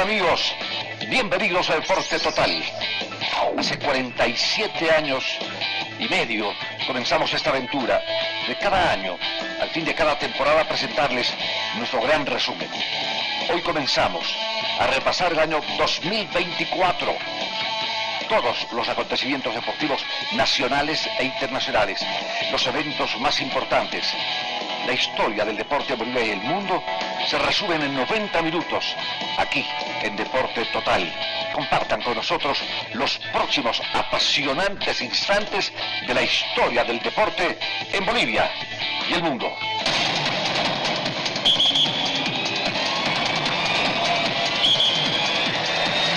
amigos, bienvenidos a Deporte Total. Hace 47 años y medio comenzamos esta aventura de cada año, al fin de cada temporada, presentarles nuestro gran resumen. Hoy comenzamos a repasar el año 2024. Todos los acontecimientos deportivos nacionales e internacionales, los eventos más importantes, la historia del deporte en Bolivia y el mundo se resumen en 90 minutos, aquí en Deporte Total. Compartan con nosotros los próximos apasionantes instantes de la historia del deporte en Bolivia y el mundo.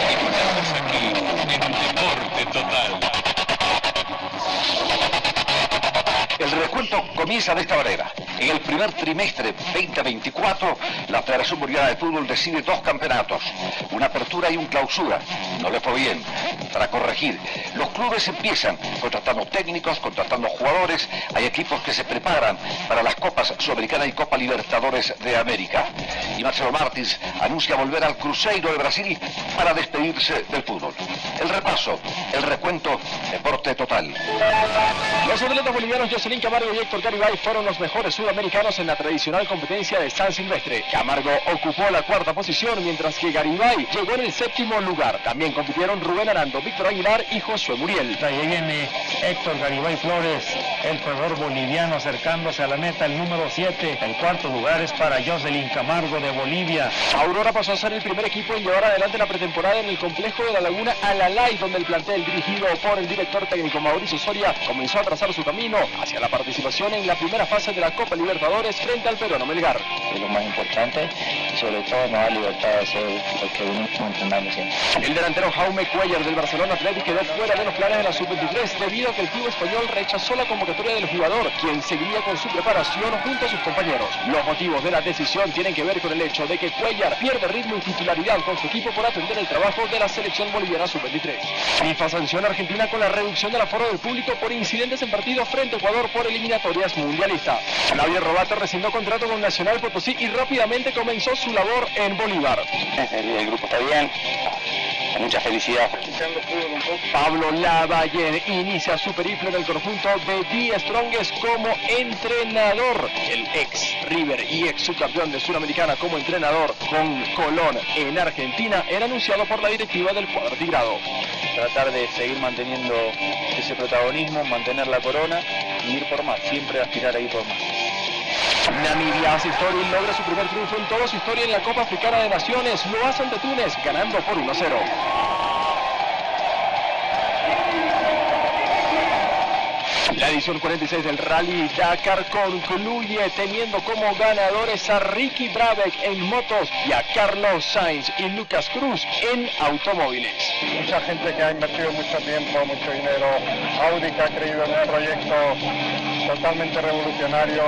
Estamos aquí en Deporte Total. El recuento comienza de esta manera. En el primer trimestre 2024, la Federación Boliviana de Fútbol decide 2 campeonatos, una apertura y un clausura. No le fue bien. Para corregir, los clubes empiezan contratando técnicos, contratando jugadores. Hay equipos que se preparan para las Copas Sudamericana y Copa Libertadores de América. Y Marcelo Martins anuncia volver al Cruzeiro de Brasil para despedirse del fútbol. El repaso, el recuento, Deporte Total. Los atletas bolivianos Jocelyn Camargo y Héctor Garibay fueron los mejores sudamericanos en la tradicional competencia de San Silvestre. Camargo ocupó la 4ª posición, mientras que Garibay llegó en el 7º lugar. También compitieron Rubén Arando, Víctor Aguilar y Josué Muriel. Ahí viene Héctor Garibay Flores, el corredor boliviano, acercándose a la meta, el número 7. El 4º lugar es para Jocelyn Camargo de Bolivia. Aurora pasó a ser el primer equipo en llevar adelante la pretemporada en el complejo de la Laguna Alalay, donde el plantel dirigido por el director técnico Mauricio Soria comenzó a trazar su camino hacia la participación en la primera fase de la Copa Libertadores frente al peruano Melgar. Es lo más importante y sobre todo nos da libertad de hacer lo que venimos entrenando siempre. El delantero Jaume Cuellar del Barcelona Athletic quedó fuera de los planes de la Sub-23 debido a que el club español rechazó la convocatoria del jugador, quien seguiría con su preparación junto a sus compañeros. Los motivos de la decisión tienen que ver con el hecho de que Cuellar pierde ritmo y titularidad con su equipo por atender el trabajo de la selección boliviana Sub-23. FIFA sanciona a Argentina con la reducción del aforo del público por incidentes en partidos frente a Ecuador por eliminatorias mundialistas. Flavio Robato rescindió contrato con Nacional Potosí y rápidamente comenzó su labor en Bolívar. El grupo está bien, mucha felicidad. Pablo Lavallén inicia su periplo en el conjunto de The Strongest como entrenador. El ex River y ex subcampeón de Sudamericana como entrenador con Colón en Argentina era anunciado por la directiva del cuadro tigrado. Tratar de seguir manteniendo ese protagonismo, mantener la corona y ir por más, siempre aspirar a ir por más. Namibia hace historia y logra su primer triunfo en toda su historia en la Copa Africana de Naciones. Lo hace ante Túnez, ganando por 1-0. La edición 46 del Rally Dakar concluye teniendo como ganadores a Ricky Brabeck en motos y a Carlos Sainz y Lucas Cruz en automóviles. Mucha gente que ha invertido mucho tiempo, mucho dinero, Audi que ha creído en un proyecto totalmente revolucionario.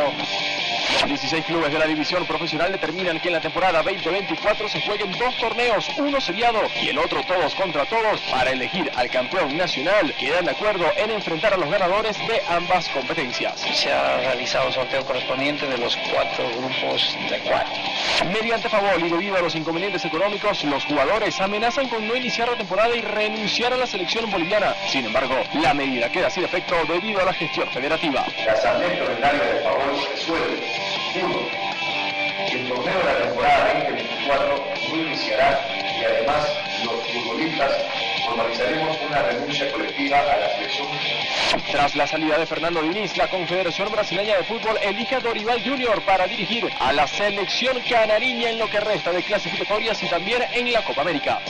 Los 16 clubes de la división profesional determinan que en la temporada 2024 se jueguen 2 torneos, uno seriado y el otro todos contra todos, para elegir al campeón nacional. Quedan de acuerdo en enfrentar a los ganadores de ambas competencias. Se ha realizado un sorteo correspondiente de los 4 grupos de 4. Mediante favor y debido a los inconvenientes económicos, los jugadores amenazan con no iniciar la temporada y renunciar a la selección boliviana. Sin embargo, la medida queda sin efecto debido a la gestión federativa. La asamblea extraordinaria de favor se resuelve. 1. El torneo de la temporada 2024 no iniciará y además los futbolistas formalizaremos una renuncia colectiva a la selección. Tras la salida de Fernando Diniz, la Confederación Brasileña de Fútbol elige a Dorival Junior para dirigir a la selección canariña en lo que resta de clasificatorias y también en la Copa América.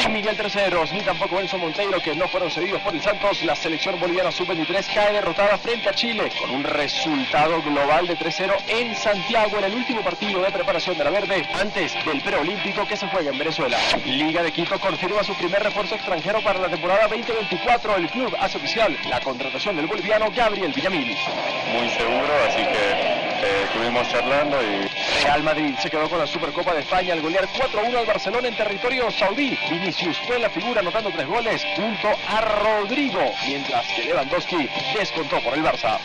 Sin Miguel Terceros ni tampoco Enzo Monteiro, que no fueron cedidos por el Santos, la selección boliviana sub-23 cae derrotada frente a Chile con un resultado global de 3-0 en Santiago en el último partido de preparación de la Verde antes del preolímpico que se juega en Venezuela. Liga de Quito confirma su primer refuerzo extranjero para la temporada 2024. El club hace oficial la contratación del boliviano Gabriel Villamil. Muy seguro, así que estuvimos charlando y Real Madrid se quedó con la Supercopa de España al golear 4-1 al Barcelona en territorio saudí. Vinicius fue la figura anotando 3 goles junto a Rodrigo, mientras que Lewandowski descontó por el Barça.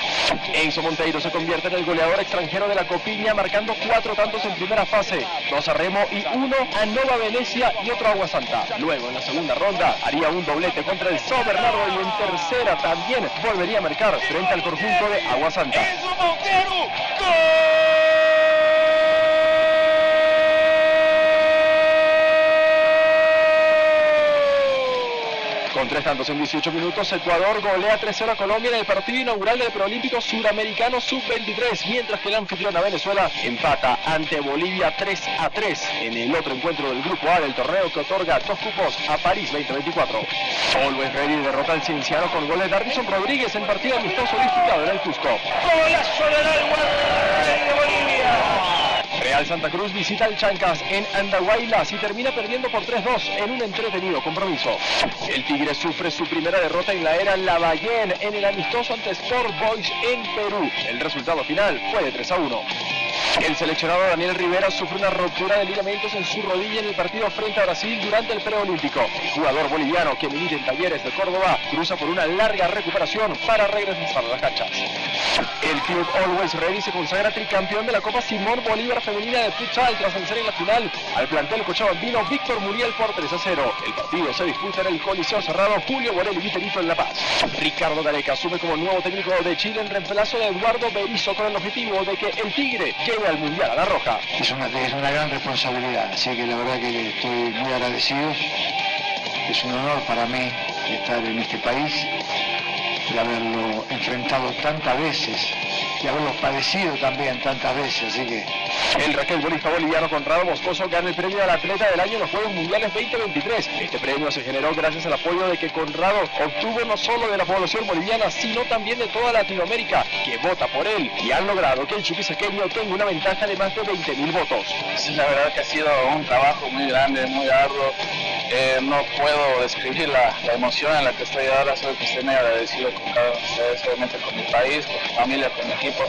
Enzo Monteiro se convierte en el goleador extranjero de la Copiña, marcando 4 tantos en primera fase, 2 a Remo y 1 a Nova Venecia y otro a Agua Santa. Luego en la segunda ronda haría un doblete contra el São Bernardo y en tercera también volvería a marcar frente al conjunto de Agua Santa. Enzo Monteiro, ¡gol! Con 3 tantos en 18 minutos, Ecuador golea 3-0 a Colombia en el partido inaugural del Preolímpico Suramericano Sub-23, mientras que la anfitriona Venezuela empata ante Bolivia 3-3 en el otro encuentro del Grupo A del torneo que otorga 2 cupos a París 2024. Always Ready derrota al Cienciano con goles de Darwinson Rodríguez en partido amistoso disputado en el Cusco. ¡Golazo del Always Ready de Bolivia! Real Santa Cruz visita al Chancas en Andahuaylas y termina perdiendo por 3-2 en un entretenido compromiso. El Tigre sufre su primera derrota en la era Lavallén en el amistoso ante Sport Boys en Perú. El resultado final fue de 3-1. El seleccionado Daniel Rivera sufre una rotura de ligamentos en su rodilla en el partido frente a Brasil durante el preolímpico. El jugador boliviano que milita en Talleres de Córdoba cruza por una larga recuperación para regresar a las canchas. El club Always Ready se consagra tricampeón de la Copa Simón Bolívar Femenina de Futsal tras vencer en la final al plantel cochabambino Víctor Muriel por 3-0. El partido se disputa en el Coliseo Cerrado Julio Borelli Viterito en La Paz. Ricardo Gareca asume como nuevo técnico de Chile en reemplazo de Eduardo Berizzo con el objetivo de que el Tigre quede al Mundial a la Roja. Es una gran responsabilidad, así que la verdad que estoy muy agradecido. Es un honor para mí estar en este país, de haberlo enfrentado tantas veces y haberlo padecido también tantas veces, así que... El raquetbolista boliviano Conrado Moscoso gana el premio al atleta del año en los Juegos Mundiales 2023. Este premio se generó gracias al apoyo de que Conrado obtuvo no solo de la población boliviana, sino también de toda Latinoamérica, que vota por él, y han logrado que el chuquisaqueño tenga una ventaja de más de 20.000 votos. Sí, la verdad que ha sido un trabajo muy grande, muy arduo. No puedo describir la emoción en la que estoy ahora, soy muy agradecido con cada uno de ustedes, obviamente con mi país, con mi familia, con mi equipo.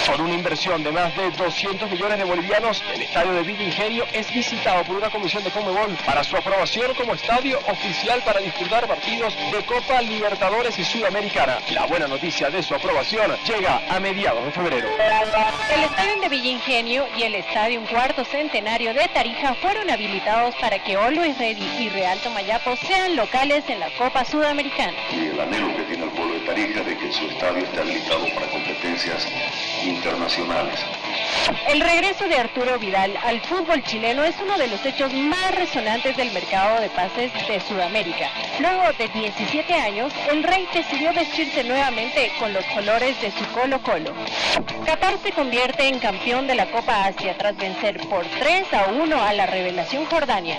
Con una inversión de más de 200 millones de bolivianos, el estadio de Villa Ingenio es visitado por una comisión de Conmebol para su aprobación como estadio oficial para disputar partidos de Copa Libertadores y Sudamericana. La buena noticia de su aprobación llega a mediados de febrero. El estadio de Villa Ingenio y el estadio Cuarto Centenario de Tarija fueron habilitados para que Always Ready y Real Tomayapo sean locales en la Copa Sudamericana. Y el anhelo que tiene el pueblo de Tarija de que su estadio esté habilitado para competencias internacionales. El regreso de Arturo Vidal al fútbol chileno es uno de los hechos más resonantes del mercado de pases de Sudamérica. Luego de 17 años, el Rey decidió vestirse nuevamente con los colores de su Colo-Colo. Qatar se convierte en campeón de la Copa Asia tras vencer por 3-1 a la revelación Jordania.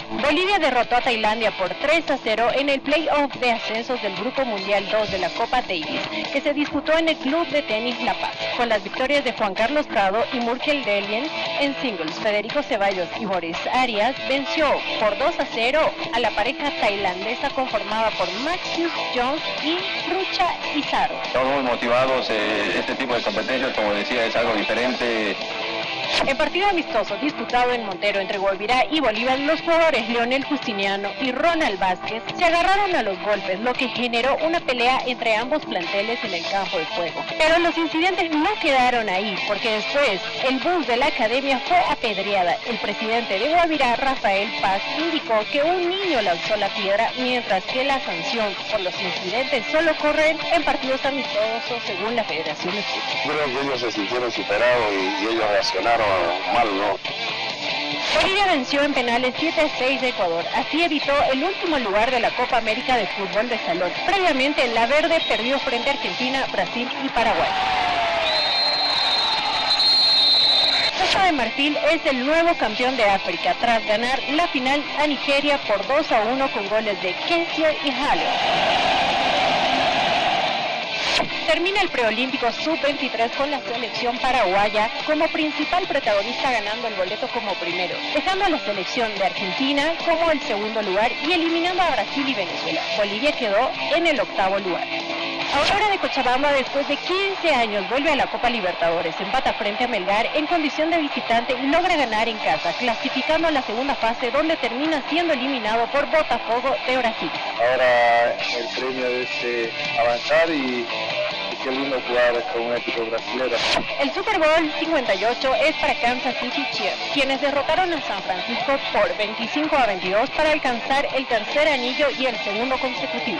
Bolivia derrotó a Tailandia por 3-0 en el play-off de ascensos del Grupo Mundial 2 de la Copa Davis, que se disputó en el Club de Tenis La Paz, con las victorias de Juan Carlos Prado y Murkel Delien en singles. Federico Ceballos y Boris Arias venció por 2-0 a la pareja tailandesa conformada por Maxius Jones y Rucha Izaro. Estamos muy motivados, este tipo de competencias, como decía, es algo diferente. En partido amistoso disputado en Montero entre Guavirá y Bolívar, los jugadores Leonel Justiniano y Ronald Vázquez se agarraron a los golpes, lo que generó una pelea entre ambos planteles en el campo de juego. Pero los incidentes no quedaron ahí, porque después el bus de la academia fue apedreada. El presidente de Guavirá, Rafael Paz, indicó que un niño lanzó la piedra, mientras que la sanción por los incidentes solo corren en partidos amistosos según la Federación de Fútbol. Creo que ellos se sintieron superados y ellos reaccionaron mal, ¿no? Bolivia venció en penales 7-6 de Ecuador, así evitó el último lugar de la Copa América de Fútbol de Salón. Previamente, la Verde perdió frente a Argentina, Brasil y Paraguay. Costa de Marfil es el nuevo campeón de África, tras ganar la final a Nigeria por 2-1 con goles de Kessier y Haller. Termina el preolímpico sub-23 con la selección paraguaya como principal protagonista, ganando el boleto como primero, dejando a la selección de Argentina como el segundo lugar y eliminando a Brasil y Venezuela. Bolivia quedó en el octavo lugar. Aurora de Cochabamba, después de 15 años, vuelve a la Copa Libertadores. Empata frente a Melgar en condición de visitante y logra ganar en casa, clasificando a la segunda fase, donde termina siendo eliminado por Botafogo de Brasil. Ahora el premio es avanzar y qué lindo jugar con un equipo brasileño. El Super Bowl 58 es para Kansas City Chiefs, quienes derrotaron a San Francisco por 25-22 para alcanzar el tercer anillo y el segundo consecutivo.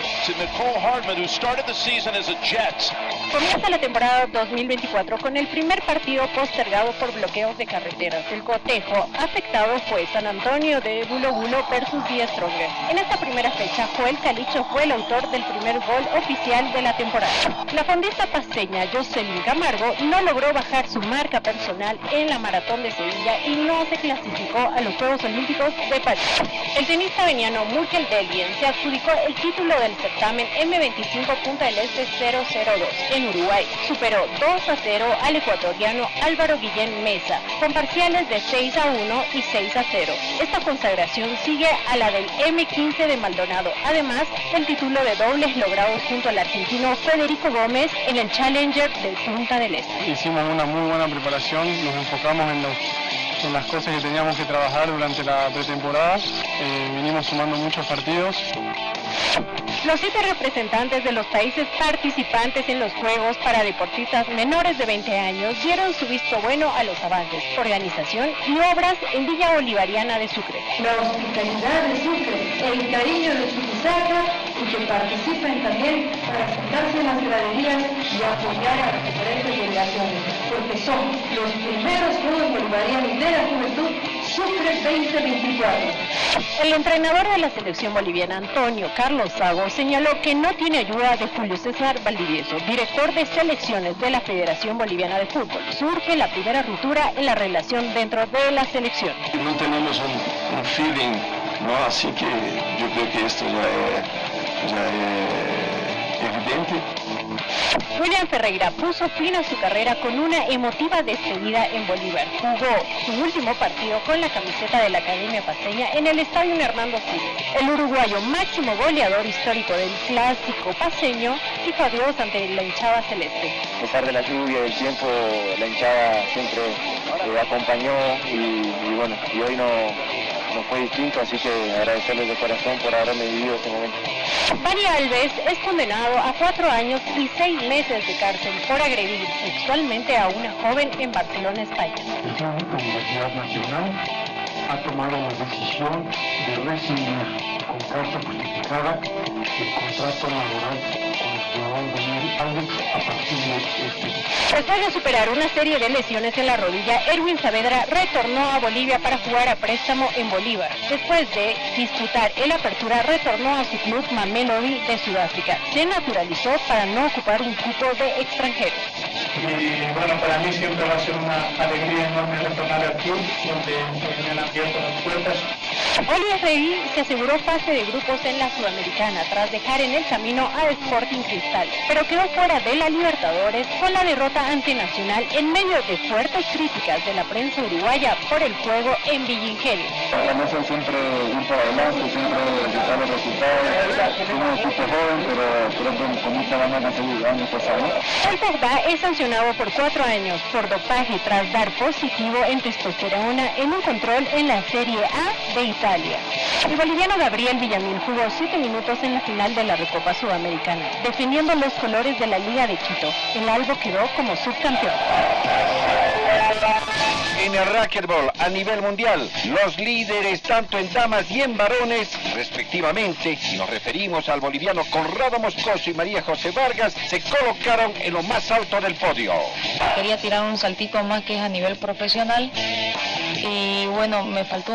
Comienza la temporada 2024 con el primer partido postergado por bloqueos de carreteras. El cotejo afectado fue San Antonio de Bulo Bulo versus Die Stronger. En esta primera fecha, Joel Calicho fue el autor del primer gol oficial de la temporada. La fondista paceña Jocelyn Camargo no logró bajar su marca personal en la maratón de Sevilla y no se clasificó a los Juegos Olímpicos de París. El tenista veniano Murkel Delien se adjudicó el título del certamen M25 Punta del Este 002 en Uruguay. Superó 2-0 al ecuatoriano Álvaro Guillén Mesa, con parciales de 6-1 y 6-0. Esta consagración sigue a la del M15 de Maldonado, además del título de dobles logrado junto al argentino Federico Gómez en el Challenger de Punta del Este. Hicimos una muy buena preparación, nos enfocamos en las cosas que teníamos que trabajar durante la pretemporada, vinimos sumando muchos partidos. Los 7 representantes de los países participantes en los Juegos para deportistas menores de 20 años dieron su visto bueno a los avances, organización y obras en Villa Bolivariana de Sucre. La hospitalidad de Sucre, el cariño de Chuquisaca y que participen también para sentarse en las graderías y apoyar a las diferentes delegaciones, porque son los primeros Juegos Bolivarianos de la Juventud Sucre 2024. El entrenador de la selección boliviana, Antonio Carlos Sago, señaló que no tiene ayuda de Julio César Valdivieso, director de selecciones de la Federación Boliviana de Fútbol. Surge la primera ruptura en la relación dentro de la selección. No tenemos un feeling, ¿no? Así que yo creo que esto ya es evidente. William Ferreira puso fin a su carrera con una emotiva despedida en Bolívar. Jugó su último partido con la camiseta de la Academia Paceña en el Estadio Hernando Siles. El uruguayo, máximo goleador histórico del clásico paceño, dijo adiós ante la hinchada celeste. A pesar de la lluvia y del tiempo, la hinchada siempre acompañó y hoy no fue distinto, así que agradecerles de corazón por haberme vivido este momento. Bari Alves es condenado a 4 años y 6 meses de cárcel por agredir sexualmente a una joven en Barcelona, España. La Universidad Nacional ha tomado la decisión de rescindir con carta justificada el contrato laboral con el jugador Daniel Alves a partir de este día. Después de superar una serie de lesiones en la rodilla, Erwin Saavedra retornó a Bolivia para jugar a préstamo en Bolívar. Después de disputar el Apertura, retornó a su club Mamelodi de Sudáfrica. Se naturalizó para no ocupar un cupo de extranjeros. Y bueno, para mí siempre va a ser una alegría enorme retornar al club, donde me han abierto las puertas. Oli Rey se aseguró fase de grupos en la Sudamericana tras dejar en el camino a Sporting Cristal, pero quedó fuera de la Libertadores con la derrota ante Nacional en medio de fuertes críticas de la prensa uruguaya por el juego en Villa Ingenio. La mesa siempre ir para adelante, siempre buscar los resultados. Somos un equipo joven, pero con mucha ganas de seguir años pasados. El Pogba es sancionado por 4 años por dopaje tras dar positivo en testosterona en un control en la Serie A de Italia. El boliviano Gabriel Villamil jugó 7 minutos en la final de la Recopa Sudamericana, defendiendo los colores de la Liga de Quito. El Albo quedó como subcampeón. En el racquetball a nivel mundial, los líderes tanto en damas y en varones, respectivamente, si nos referimos al boliviano Conrado Moscoso y María José Vargas, se colocaron en lo más alto del podio. Quería tirar un saltito más que es a nivel profesional y bueno, me faltó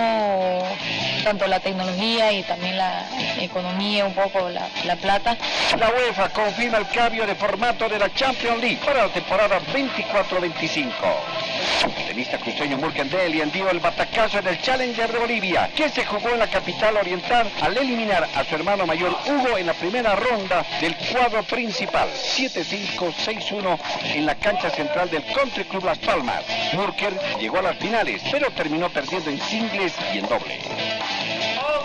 tanto la tecnología y también la economía, un poco la plata. La UEFA confirma el cambio de formato de la Champions League para la temporada 24-25. El tenista cruceño Murkel Delien dio el batacazo en el Challenger de Bolivia, que se jugó en la capital oriental al eliminar a su hermano mayor Hugo en la primera ronda del cuadro principal, 7-5, 6-1 en la cancha central del Country Club Las Palmas. Murkel llegó a las finales, pero terminó perdiendo en singles y en doble.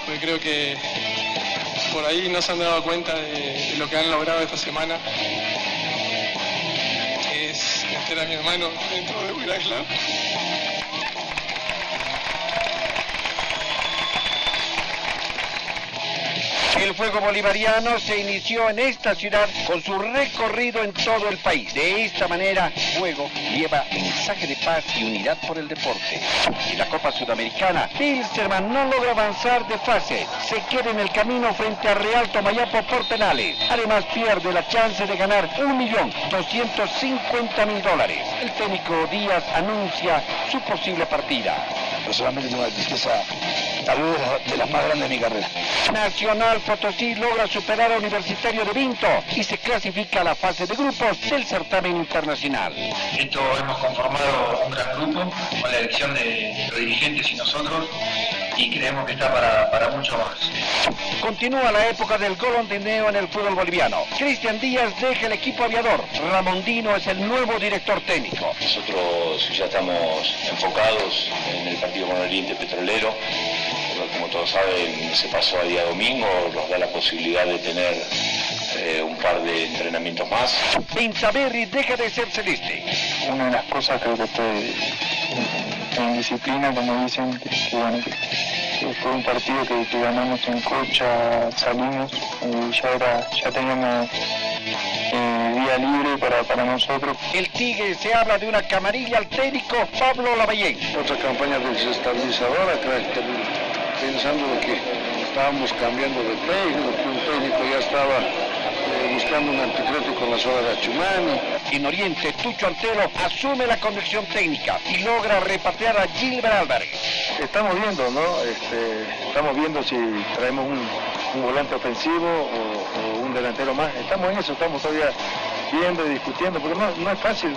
Pues creo que por ahí no se han dado cuenta de lo que han logrado esta semana. Es meter a mi hermano dentro de Huila Club. El fuego bolivariano se inició en esta ciudad con su recorrido en todo el país. De esta manera, Fuego lleva mensaje de paz y unidad por el deporte. En la Copa Sudamericana, Wilstermann no logra avanzar de fase. Se queda en el camino frente a Real Tomayapo por penales. Además, pierde la chance de ganar $1.250.000. El técnico Díaz anuncia su posible partida. Personalmente tengo una tristeza, tal vez de las más grandes de mi carrera. Nacional Potosí logra superar a Universitario de Vinto y se clasifica a la fase de grupos del certamen internacional. Hemos conformado un gran grupo con la elección de los dirigentes y nosotros, y creemos que está para mucho más. Continúa la época del golondrineo en el fútbol boliviano. Cristian Díaz deja el equipo aviador. Ramondino es el nuevo director técnico. Nosotros ya estamos enfocados en el partido con Oriente Petrolero. Como todos saben, se pasó a día domingo, nos da la posibilidad de tener un par de entrenamientos más. Benzaberi deja de ser celeste. Una de las cosas creo que estoy en disciplina, como dicen, que bueno, que fue un partido que ganamos en Cocha, salimos, ya teníamos día libre para nosotros. El Tigre se habla de una camarilla al técnico Pablo Lavallén. Otra campaña desestabilizadora, pensando de que estábamos cambiando de técnico, que un técnico ya estaba buscando un anticrético con la zona de Achumani. En Oriente, Tucho Antelo asume la conducción técnica y logra repatriar a Gilbert Álvarez. Estamos viendo, ¿no? Estamos viendo si traemos un volante ofensivo o un delantero más. Estamos en eso, estamos todavía viendo y discutiendo, porque no es fácil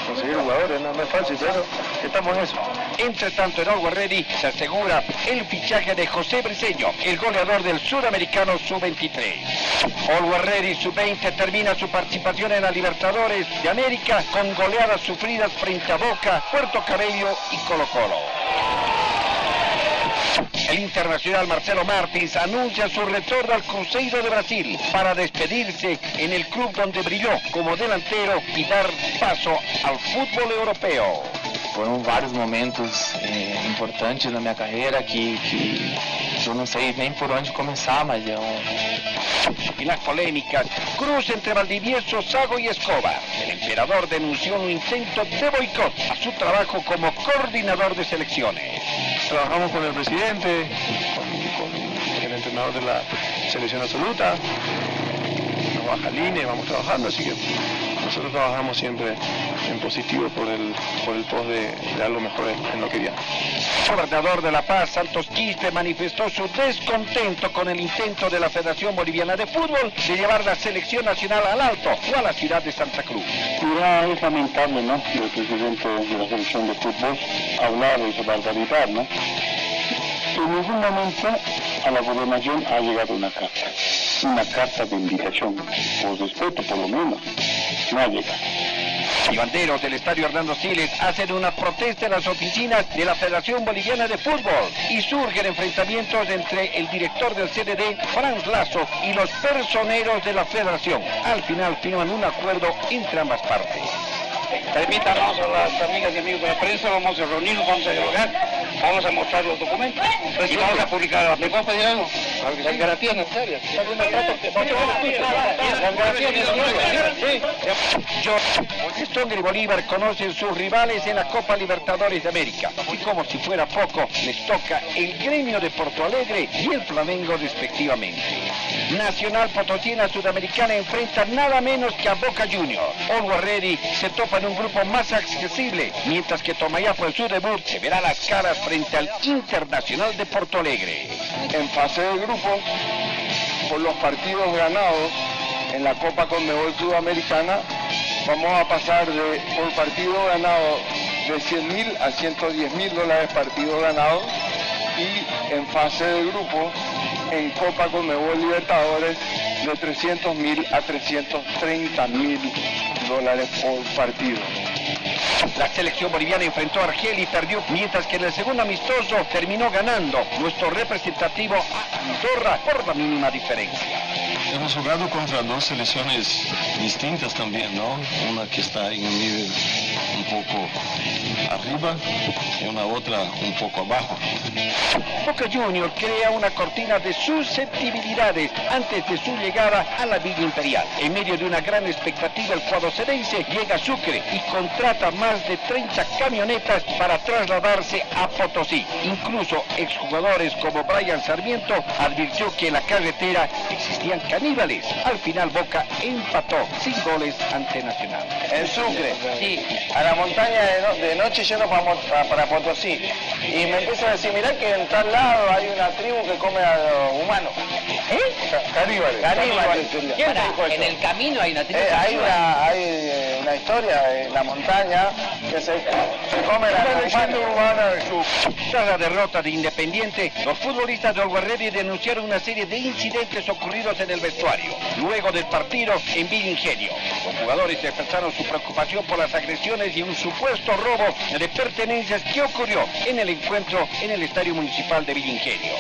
conseguir jugadores, no es fácil, pero estamos en eso. Entre tanto, en Always Ready se asegura el fichaje de José Briceño, el goleador del Sudamericano Sub-23. Always Ready Sub-20 termina su participación en la Libertadores de América con goleadas sufridas frente a Boca, Puerto Cabello y Colo-Colo. El internacional Marcelo Martins anuncia su retorno al Cruzeiro de Brasil para despedirse en el club donde brilló como delantero y dar paso al fútbol europeo. Foram vários momentos importantes na minha carreira que eu não sei nem por onde começar, mas Y las polémicas, cruce entre Valdivieso, Sago y Escobar. El emperador denunció un intento de boicot a su trabajo como coordinador de selecciones. Trabajamos con el presidente, con el entrenador de la selección absoluta, nos baja línea, vamos trabajando, así que nosotros trabajamos siempre en positivo por el pos de algo mejor en lo que viene. El gobernador de La Paz, Santos Quispe, manifestó su descontento con el intento de la Federación Boliviana de Fútbol de llevar la selección nacional al Alto o a la ciudad de Santa Cruz. Mira, es lamentable, ¿no?, que el presidente de la selección de fútbol hablar de esa barbaridad, ¿no? En ningún momento a la gobernación ha llegado una carta de invitación, por respeto por lo menos, no ha llegado. Y banderos del estadio Hernando Siles hacen una protesta en las oficinas de la Federación Boliviana de Fútbol y surgen enfrentamientos entre el director del CDD, Franz Lazo, y los personeros de la Federación. Al final firman un acuerdo entre ambas partes. Permítanos a las amigas y amigos de la prensa, vamos a reunirnos, vamos a dialogar, vamos a mostrar los documentos y vamos a publicar. ¿Le puedo pedir algo? Las garantías necesarias. Las garantías necesarias. Stronger y Bolívar conocen sus rivales en la Copa Libertadores de América. Y como si fuera poco, les toca el Gremio de Porto Alegre y el Flamengo respectivamente. Nacional Potosina Sudamericana enfrenta nada menos que a Boca Juniors. Always Ready se topa en un grupo más accesible, mientras que Tomayapo en su debut se verá las caras frente al Internacional de Porto Alegre. En fase de grupo, por los partidos ganados en la Copa Conmebol Sudamericana, vamos a pasar por partido ganado de $100.000 a $110.000 partido ganado, y en fase de grupo en Copa Conmebol Libertadores de $300.000 a $330.000 por partido. La selección boliviana enfrentó a Argelia y perdió, mientras que en el segundo amistoso terminó ganando nuestro representativo Andorra por la mínima diferencia. Hemos jugado contra dos selecciones distintas también, ¿no? Una que está en un nivel un poco arriba y una otra un poco abajo. Boca Juniors crea una cortina de susceptibilidades antes de su llegada a la Villa Imperial. En medio de una gran expectativa, el cuadro cerense llega a Sucre y contrata más de 30 camionetas para trasladarse a Potosí. Incluso exjugadores como Brian Sarmiento advirtió que en la carretera existían caníbales. Al final Boca empató sin goles ante Nacional. En Sucre, sí, a la montaña de noche yendo para Potosí. Y me empieza a decir, mirá que en tal lado hay una tribu que come a los humanos. Caníbales. En el camino hay una tribu. Hay una historia en la montaña que se come la leyenda urbana de Sucre. Tras la derrota de Independiente, los futbolistas de Olguarredi denunciaron una serie de incidentes ocurridos en el vestuario. Luego del partido en Villa Ingenio, los jugadores expresaron su preocupación por las agresiones y un supuesto robo de pertenencias que ocurrió en el encuentro en el Estadio Municipal de Villa Ingenio.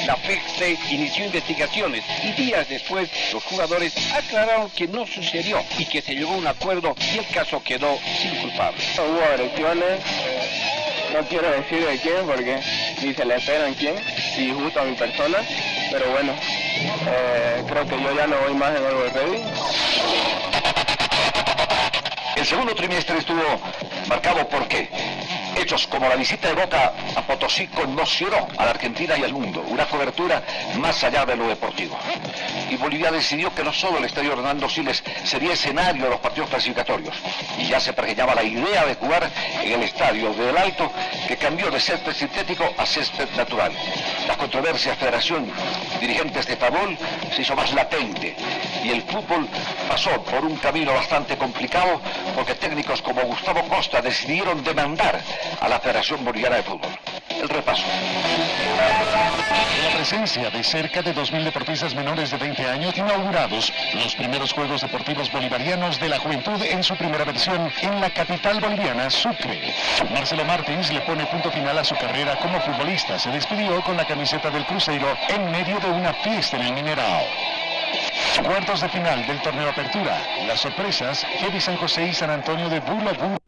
La FEXE inició investigaciones y días después los jugadores aclararon que no sucedió y que se llegó a un acuerdo y el caso quedó sin culpable. Hubo agresiones, no quiero decir de quién porque ni se le esperan quién, si justo a mi persona, pero bueno, creo que yo ya no voy más en Olguarredi. El segundo trimestre estuvo marcado por qué. Hechos como la visita de Boca a Potosí conmocionó a la Argentina y al mundo, una cobertura más allá de lo deportivo. Y Bolivia decidió que no solo el estadio Hernando Siles sería escenario de los partidos clasificatorios, y ya se pergeñaba la idea de jugar en el estadio del Alto, que cambió de césped sintético a césped natural. La controversia Federación dirigentes de Tabol se hizo más latente, y el fútbol pasó por un camino bastante complicado, porque técnicos como Gustavo Costa decidieron demandar a la Federación Boliviana de Fútbol. El repaso. Con la presencia de cerca de 2.000 deportistas menores de 20 años inaugurados los primeros Juegos Deportivos Bolivarianos de la Juventud en su primera versión en la capital boliviana, Sucre. Marcelo Martins le pone punto final a su carrera como futbolista. Se despidió con la camiseta del Cruzeiro en medio de una fiesta en el Mineirao. Cuartos de final del torneo Apertura. Las sorpresas, Heavy San José y San Antonio de Bula Bula.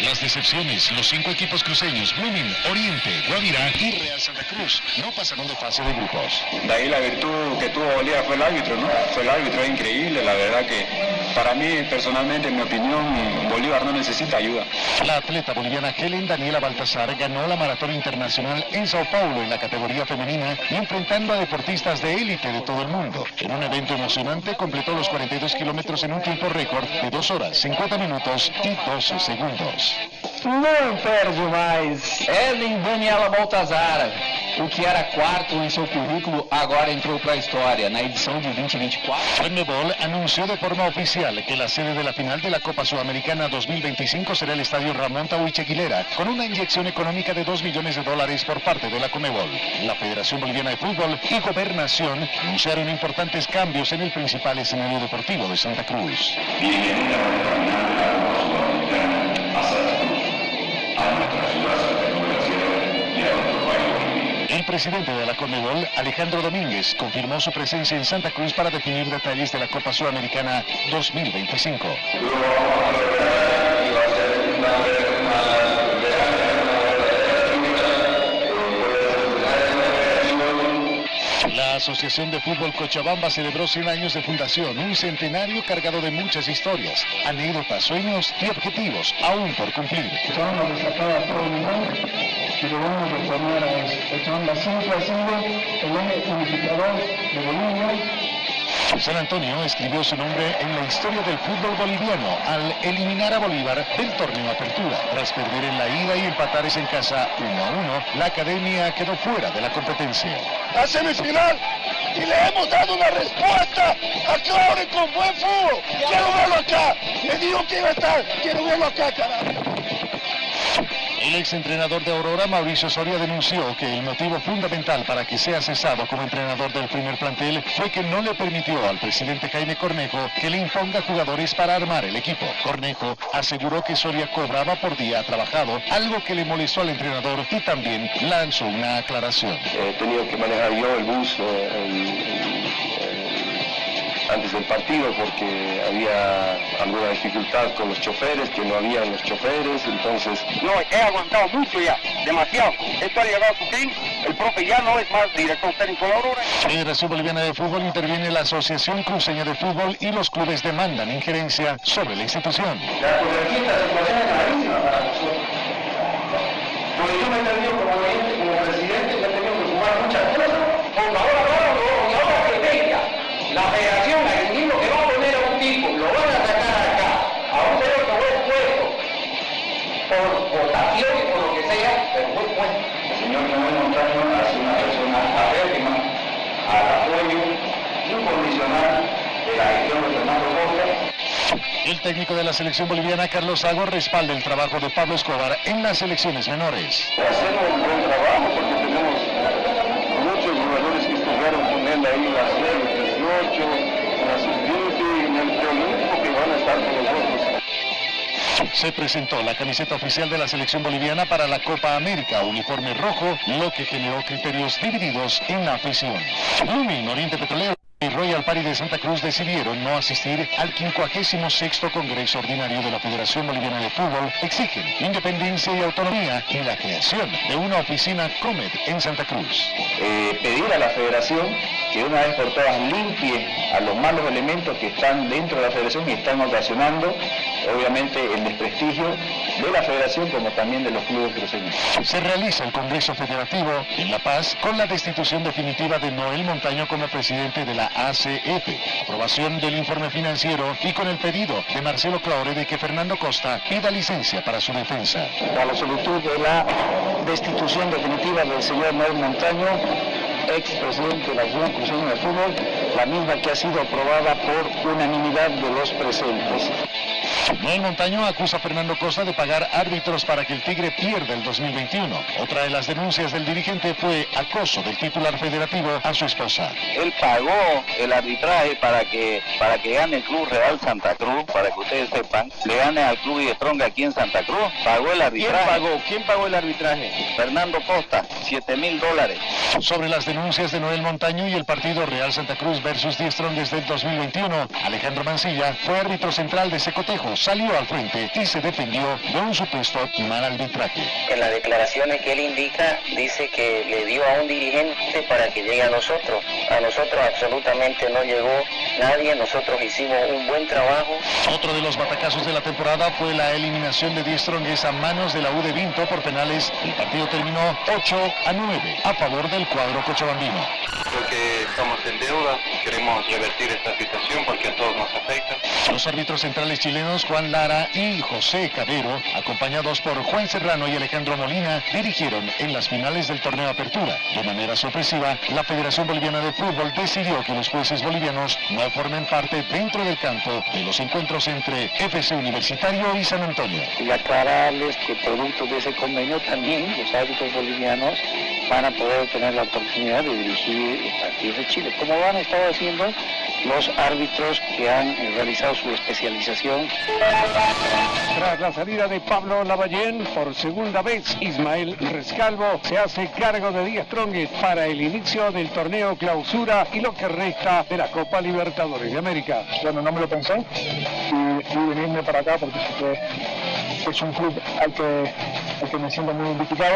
Las decepciones, los 5 equipos cruceños, Blooming, Oriente, Guavirá y Real Santa Cruz, no pasaron de fase de grupos. De ahí la virtud que tuvo Bolivia fue el árbitro, ¿no? Fue el árbitro increíble, la verdad que para mí, personalmente, en mi opinión, Bolívar no necesita ayuda. La atleta boliviana Helen Daniela Baltasar ganó la maratón internacional en Sao Paulo en la categoría femenina y enfrentando a deportistas de élite de todo el mundo. En un evento emocionante completó los 42 kilómetros en un tiempo récord de 2 horas, 50 minutos y 12 segundos. Não perde mais. Helen Daniela Baltazar, o que era quarto em seu currículo, agora entrou para a história na edição de 2024. CONMEBOL anunció de forma oficial que la sede de la final de la Copa Sudamericana 2025 será el estadio Ramón Tahuiche Aguilera, con una inyección económica de $2 millones por parte de la CONMEBOL. La Federación Boliviana de Fútbol y Gobernación anunciaron importantes cambios en el principal escenario deportivo de Santa Cruz. El presidente de la CONMEBOL, Alejandro Domínguez, confirmó su presencia en Santa Cruz para definir detalles de la Copa Sudamericana 2025. La Asociación de Fútbol Cochabamba celebró 100 años de fundación, un centenario cargado de muchas historias, anécdotas, sueños y objetivos aún por cumplir. Vamos a sacar a todo el mundo y lo vamos a retornar a eso. Cochabamba siempre ha sido el eje unificador de Bolivia. San Antonio escribió su nombre en la historia del fútbol boliviano al eliminar a Bolívar del torneo Apertura. Tras perder en la ida y empatar en casa 1-1, la academia quedó fuera de la competencia. La semifinal y le hemos dado una respuesta a Claure con buen fútbol. Quiero verlo acá. Le digo que iba a estar. Quiero verlo acá, carajo. El exentrenador de Aurora, Mauricio Soria, denunció que el motivo fundamental para que sea cesado como entrenador del primer plantel fue que no le permitió al presidente Jaime Cornejo que le imponga jugadores para armar el equipo. Cornejo aseguró que Soria cobraba por día trabajado, algo que le molestó al entrenador, y también lanzó una aclaración. He tenido que manejar yo el bus antes del partido porque había alguna dificultad con los choferes, que no habían los choferes, entonces... No, he aguantado mucho ya, demasiado. Esto ha llegado a su fin, el profe ya no es más director técnico de Aurora. Federación Boliviana de Fútbol interviene la Asociación Cruceña de Fútbol y los clubes demandan injerencia sobre la institución. La situación es gravísima para nosotros. Porque yo me he tenido como presidente, me he tenido que jugar muchas cosas, porque ahora que venga la federación a decir lo que va a poner a un tipo, lo van a sacar acá, a un señor que fue puesto, por votación y por lo que sea, pero fue puesto. El señor Noel Montaño ha sido una persona acérrima al apoyo incondicional de la gestión de Fernando Costa. El técnico de la selección boliviana, Carlos Sago, respalda el trabajo de Pablo Escobar en las selecciones menores. Hacemos un buen trabajo porque tenemos muchos jugadores que estuvieron con él ahí en la sub-18, en la sub-20 y en el preolímpico que van a estar con nosotros. Se presentó la camiseta oficial de la selección boliviana para la Copa América, uniforme rojo, lo que generó criterios divididos en la afición. Lumin, Oriente Petrolero y Royal Party de Santa Cruz decidieron no asistir al 56º Congreso Ordinario de la Federación Boliviana de Fútbol. Exigen independencia y autonomía y la creación de una oficina COMED en Santa Cruz. Pedir a la Federación que una vez por todas limpie a los malos elementos que están dentro de la Federación y están ocasionando, obviamente, el desprestigio de la Federación como también de los clubes cruceños. Se realiza el Congreso Federativo en La Paz con la destitución definitiva de Noel Montaño como presidente de la ACF, aprobación del informe financiero y con el pedido de Marcelo Claure de que Fernando Costa pida licencia para su defensa. A la solicitud de la destitución definitiva del señor Noel Montaño, expresidente de la Asociación Cruceña de Fútbol, la misma que ha sido aprobada por unanimidad de los presentes. Noel Montaño acusa a Fernando Costa de pagar árbitros para que el Tigre pierda el 2021. Otra de las denuncias del dirigente fue acoso del titular federativo a su esposa. Él pagó el arbitraje para que gane el Club Real Santa Cruz, para que ustedes sepan, le gane al Club Strong aquí en Santa Cruz. Pagó el arbitraje. ¿Quién pagó el arbitraje? Fernando Costa, $7,000. Sobre las denuncias de Noel Montaño y el partido Real Santa Cruz versus Die Strong desde el 2021, Alejandro Mancilla fue árbitro central de Secotejo, salió al frente y se defendió de un supuesto mal arbitraje. En las declaraciones que él indica, dice que le dio a un dirigente para que llegue a nosotros. A nosotros absolutamente no llegó nadie, nosotros hicimos un buen trabajo. Otro de los batacazos de la temporada fue la eliminación de Die Strongest a manos de la U de Vinto por penales. El partido terminó 8-9 a favor del cuadro cochabambino. Creo que estamos en deuda, queremos revertir esta situación porque a todos nos afecta. Los árbitros centrales chilenos Juan Lara y José Cabero, acompañados por Juan Serrano y Alejandro Molina, dirigieron en las finales del torneo Apertura. De manera sorpresiva, la Federación Boliviana de Fútbol decidió que los jueces bolivianos no formen parte dentro del campo de los encuentros entre FC Universitario y San Antonio. Y aclararles que producto de ese convenio también los árbitros bolivianos van a poder tener la oportunidad de dirigir partidos de Chile, como han estado haciendo los árbitros que han realizado su especialización. Tras la salida de Pablo Lavallén, por segunda vez Ismael Rescalvo se hace cargo de Die Strongest para el inicio del torneo Clausura y lo que resta de la Copa Libertadores de América. Bueno, no me lo pensé y venirme para acá porque es un club al que me siento muy identificado.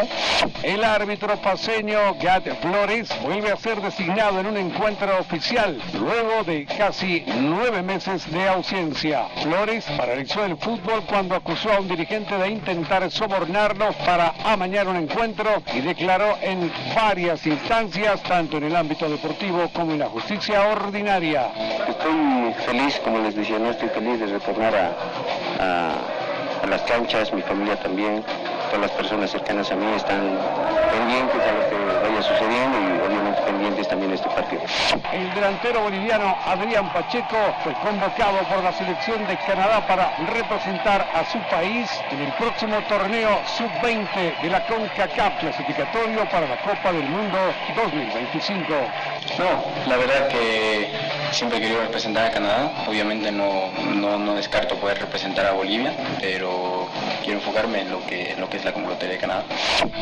El árbitro paceño Gat Flores vuelve a ser designado en un encuentro oficial luego de casi 9 meses de ausencia. Flores paralizó el fútbol cuando acusó a un dirigente de intentar sobornarlo para amañar un encuentro y declaró en varias instancias, tanto en el ámbito deportivo como en la justicia ordinaria. Estoy feliz, como les decía, no estoy feliz de retornar a las canchas, mi familia también. todas las personas cercanas a mí están pendientes a lo que vaya sucediendo y obviamente pendientes también de este partido. El delantero boliviano Adrián Pacheco fue convocado por la selección de Canadá para representar a su país en el próximo torneo sub-20 de la CONCACAF, clasificatorio para la Copa del Mundo 2025. No, la verdad que siempre he querido representar a Canadá. Obviamente no descarto poder representar a Bolivia, pero quiero enfocarme en lo que es la convocatoria de Canadá.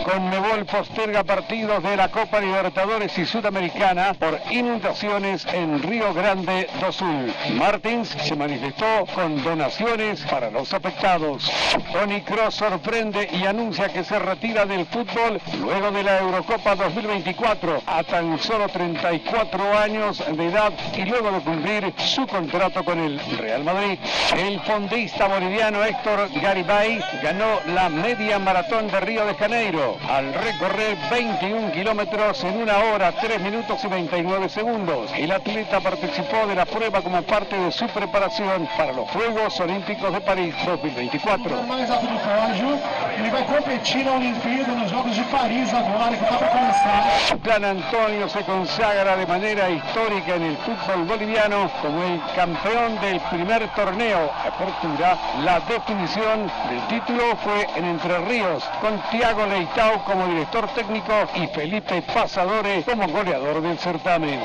Conmebol posterga partidos de la Copa Libertadores y Sudamericana por inundaciones en Río Grande do Sul. Martins se manifestó con donaciones para los afectados. Toni Kroos sorprende y anuncia que se retira del fútbol luego de la Eurocopa 2024 a tan solo 34 años de edad y luego de cumplir su contrato con el Real Madrid. El fondista boliviano Héctor Garibay ganó la media maratón de Río de Janeiro al recorrer 21 kilómetros en 1 hora, 3 minutos y 29 segundos. El atleta participó de la prueba como parte de su preparación para los Juegos Olímpicos de París 2024. Mais alto do pódio, ele vai competir na Olimpíada nos Jogos de París agora, que está para começar. Plan Antonio se consagra de manera histórica en el fútbol boliviano como el campeón del primer torneo Apertura. La definición del título fue en Entre Ríos, con Thiago Leitao como director técnico y Felipe Pasadore como goleador del certamen.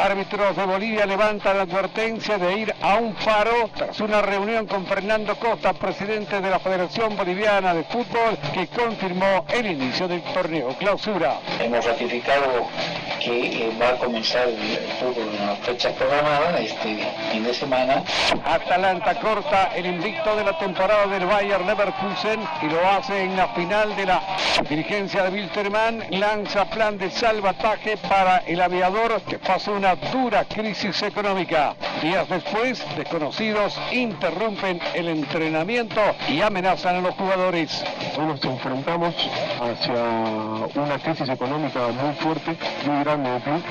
Árbitros de Bolivia levantan la advertencia de ir a un paro tras una reunión con Fernando Costa, presidente de la Federación Boliviana de Fútbol, que confirmó el inicio del torneo clausura. Hemos ratificado que va a comenzar el fútbol en las fechas programadas este fin de semana. Atalanta corta el invicto de la temporada del Bayer Leverkusen y lo hace en la final de la dirigencia de Wilterman. Lanza plan de salvataje para el aviador que pasa una dura crisis económica. Días después, desconocidos interrumpen el entrenamiento y amenazan a los jugadores. Hoy nos enfrentamos hacia una crisis económica muy fuerte, muy grande del club.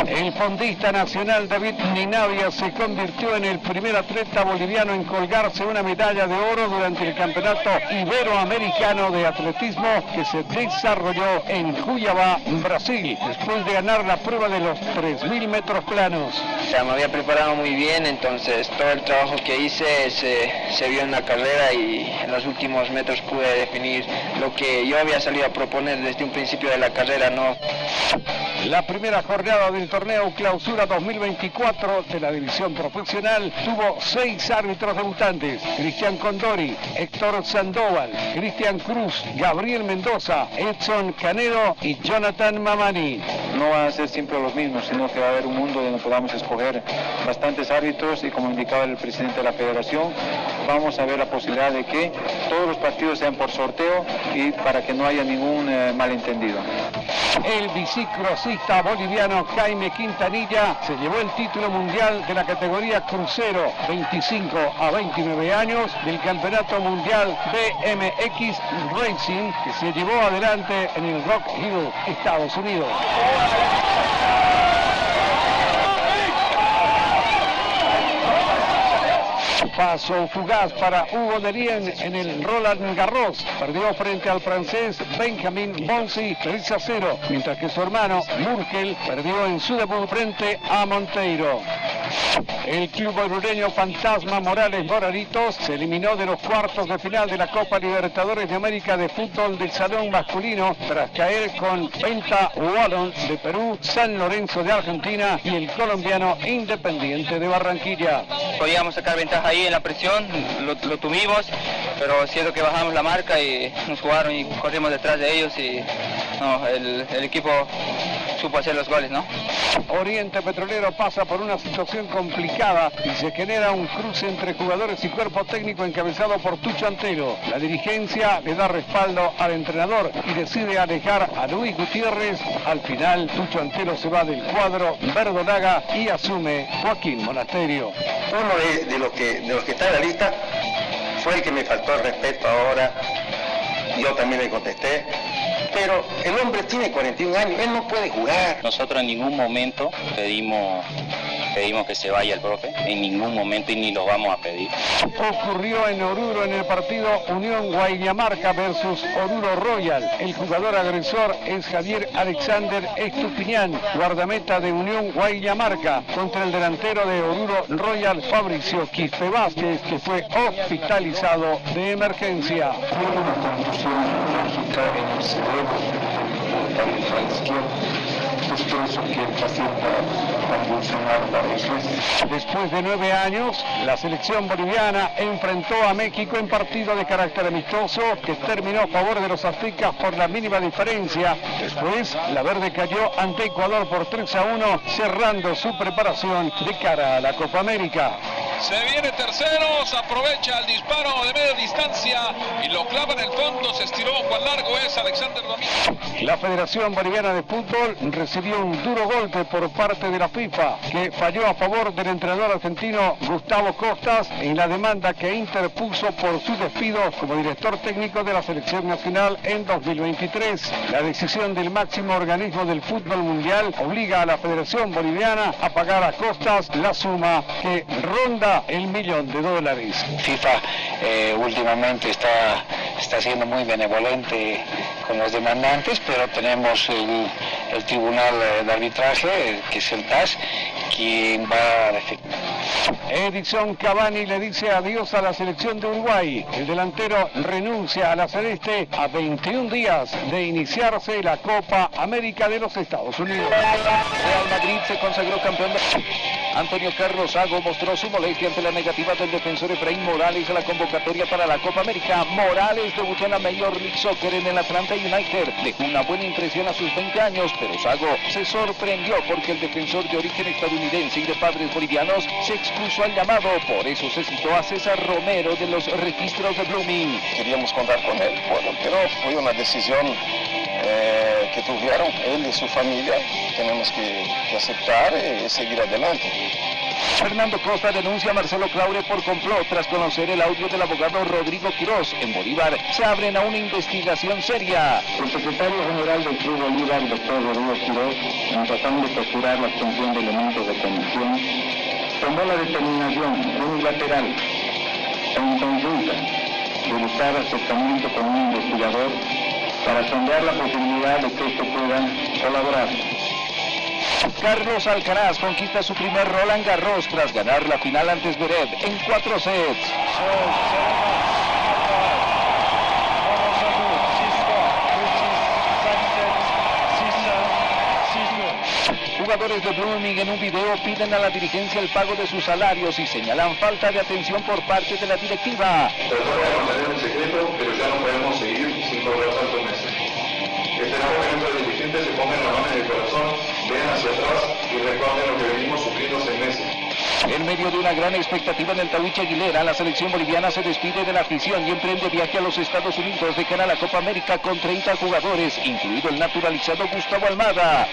El fondista nacional David Ninavia se convirtió en el primer atleta boliviano en colgarse una medalla de oro durante el campeonato iberoamericano de atletismo que se desarrolló en Cuiabá, Brasil, después de ganar la prueba de los 3.000 metros planos. Me había preparado muy bien, entonces todo el trabajo que hice se vio en la carrera y en los últimos metros pude definir lo que yo había salido a proponer desde un principio de la carrera, ¿no? La primera jornada del torneo Clausura 2024 de la división profesional tuvo 6 árbitros debutantes: Cristian Condori, Héctor Sandoval, Cristian Cruz, Gabriel Mendoza, Edson Canedo y Jonathan Mamani. No van a ser siempre los mismos, sino que va a haber un mundo donde podamos escoger bastantes árbitros y, como indicaba el presidente de la federación, vamos a ver la posibilidad de que todos los partidos sean por sorteo y para que no haya ningún malentendido. El bicicrosista boliviano Jaime Quintanilla se llevó el título mundial de la categoría crucero 25 a 29 años del Campeonato Mundial BMX Racing, que se llevó adelante en el Rock Hill, Estados Unidos. Paso fugaz para Hugo Delien en el Roland Garros. Perdió frente al francés Benjamin Bonzi 3-0, mientras que su hermano Murkel perdió en su debut frente a Monteiro. El club orureño Fantasma Morales Moralitos se eliminó de los cuartos de final de la Copa Libertadores de América de Fútbol del Salón Masculino tras caer con Penta Wallon de Perú, San Lorenzo de Argentina y el colombiano Independiente de Barranquilla. Podíamos sacar ventaja ahí en la presión, lo tuvimos, pero siento que bajamos la marca y nos jugaron y corrimos detrás de ellos y no, el equipo supo hacer los goles, ¿no? Oriente Petrolero pasa por una situación complicada y se genera un cruce entre jugadores y cuerpo técnico encabezado por Tucho Antelo. La dirigencia le da respaldo al entrenador y decide alejar a Luis Gutiérrez. Al final, Tucho Antelo se va del cuadro verdolaga y asume Joaquín Monasterio. Uno de los que está en la lista fue el que me faltó el respeto ahora. Yo también le contesté. pero el hombre tiene 41 años, él no puede jugar. Nosotros en ningún momento pedimos que se vaya el profe, en ningún momento, y ni lo vamos a pedir. Ocurrió en Oruro en el partido Unión Guayamarca versus Oruro Royal. El jugador agresor es Javier Alexander Estupiñán, guardameta de Unión Guayamarca, contra el delantero de Oruro Royal, Fabricio Quispe Vázquez, que fue hospitalizado de emergencia. Después de 9 años, la selección boliviana enfrentó a México en partido de carácter amistoso que terminó a favor de los aztecas por la mínima diferencia. Después, la verde cayó ante Ecuador por 3-1, cerrando su preparación de cara a la Copa América. Se viene terceros, aprovecha el disparo de media distancia y lo clava en el fondo, se estiró, cuán largo es Alexander Domínguez. La Federación Boliviana de Fútbol recibió un duro golpe por parte de la FIFA, que falló a favor del entrenador argentino Gustavo Costas en la demanda que interpuso por su despido como director técnico de la selección nacional en 2023. La decisión del máximo organismo del fútbol mundial obliga a la Federación Boliviana a pagar a Costas la suma que ronda el $1.000.000. FIFA últimamente está siendo muy benevolente con los demandantes, pero tenemos el Tribunal de Arbitraje, que es el TAS, quien va a defender. Edison Cavani le dice adiós a la selección de Uruguay. El delantero renuncia a la celeste a 21 días de iniciarse la Copa América de los Estados Unidos. Real Madrid se consagró campeón de... Antonio Carlos Zago mostró su molestia ante la negativa del defensor Efraín Morales a la convocatoria para la Copa América. Morales debutó en la Major League Soccer en el Atlanta United. Dejó una buena impresión a sus 20 años, pero Zago se sorprendió porque el defensor de origen estadounidense y de padres bolivianos se expuso al llamado. Por eso se citó a César Romero de los registros de Blooming. Queríamos contar con él, bueno, pero fue una decisión que tuvieron él y su familia. Tenemos que aceptar y seguir adelante. Fernando Costa denuncia a Marcelo Claure por complot tras conocer el audio del abogado Rodrigo Quiroz. En Bolívar se abren a una investigación seria. El secretario general del Club Bolívar, el doctor Rodrigo Quiroz, en tratando de procurar la obtención de elementos de comisión, tomó la determinación unilateral e inconjunta de buscar acercamiento con un investigador para sondear la posibilidad de que esto pueda colaborar. Carlos Alcaraz conquista su primer Roland Garros tras ganar la final ante Zverev en 4 sets. Jugadores de Blooming en un video piden a la dirigencia el pago de sus salarios y señalan falta de atención por parte de la directiva. Podemos mantener un secreto, pero ya no podemos seguir sin cobrar tantos meses. Esperamos que nuestros dirigentes se pongan la mano en el corazón, vean hacia atrás y recuerden lo que venimos sufriendo 6 meses. En medio de una gran expectativa en el Tahuiche Aguilera, la selección boliviana se despide de la afición y emprende viaje a los Estados Unidos de cara a la Copa América con 30 jugadores, incluido el naturalizado Gustavo Almada.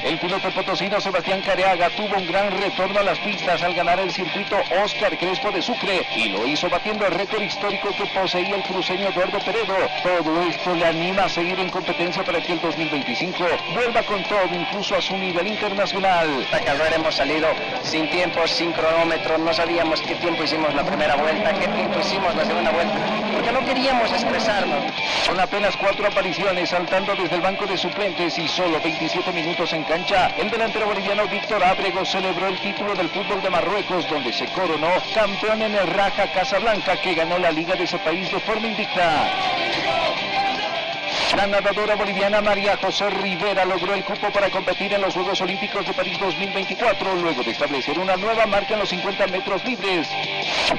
El piloto potosino Sebastián Careaga tuvo un gran retorno a las pistas al ganar el circuito Oscar Crespo de Sucre y lo hizo batiendo el récord histórico que poseía el cruceño Eduardo Peredo. Todo esto le anima a seguir en competencia para que el 2025 vuelva con todo, incluso a su nivel internacional. La carrera hemos salido sin tiempo, sin cronómetro, no sabíamos qué tiempo hicimos la primera vuelta, qué tiempo hicimos la segunda vuelta, porque no queríamos expresarnos. Con apenas 4 apariciones, saltando desde el banco de suplentes y solo 27 minutos en cancha, el delantero boliviano Víctor Ábrego celebró el título del fútbol de Marruecos, donde se coronó campeón en el Raja Casablanca, que ganó la liga de ese país de forma invicta. La nadadora boliviana María José Rivera logró el cupo para competir en los Juegos Olímpicos de París 2024, luego de establecer una nueva marca en los 50 metros libres.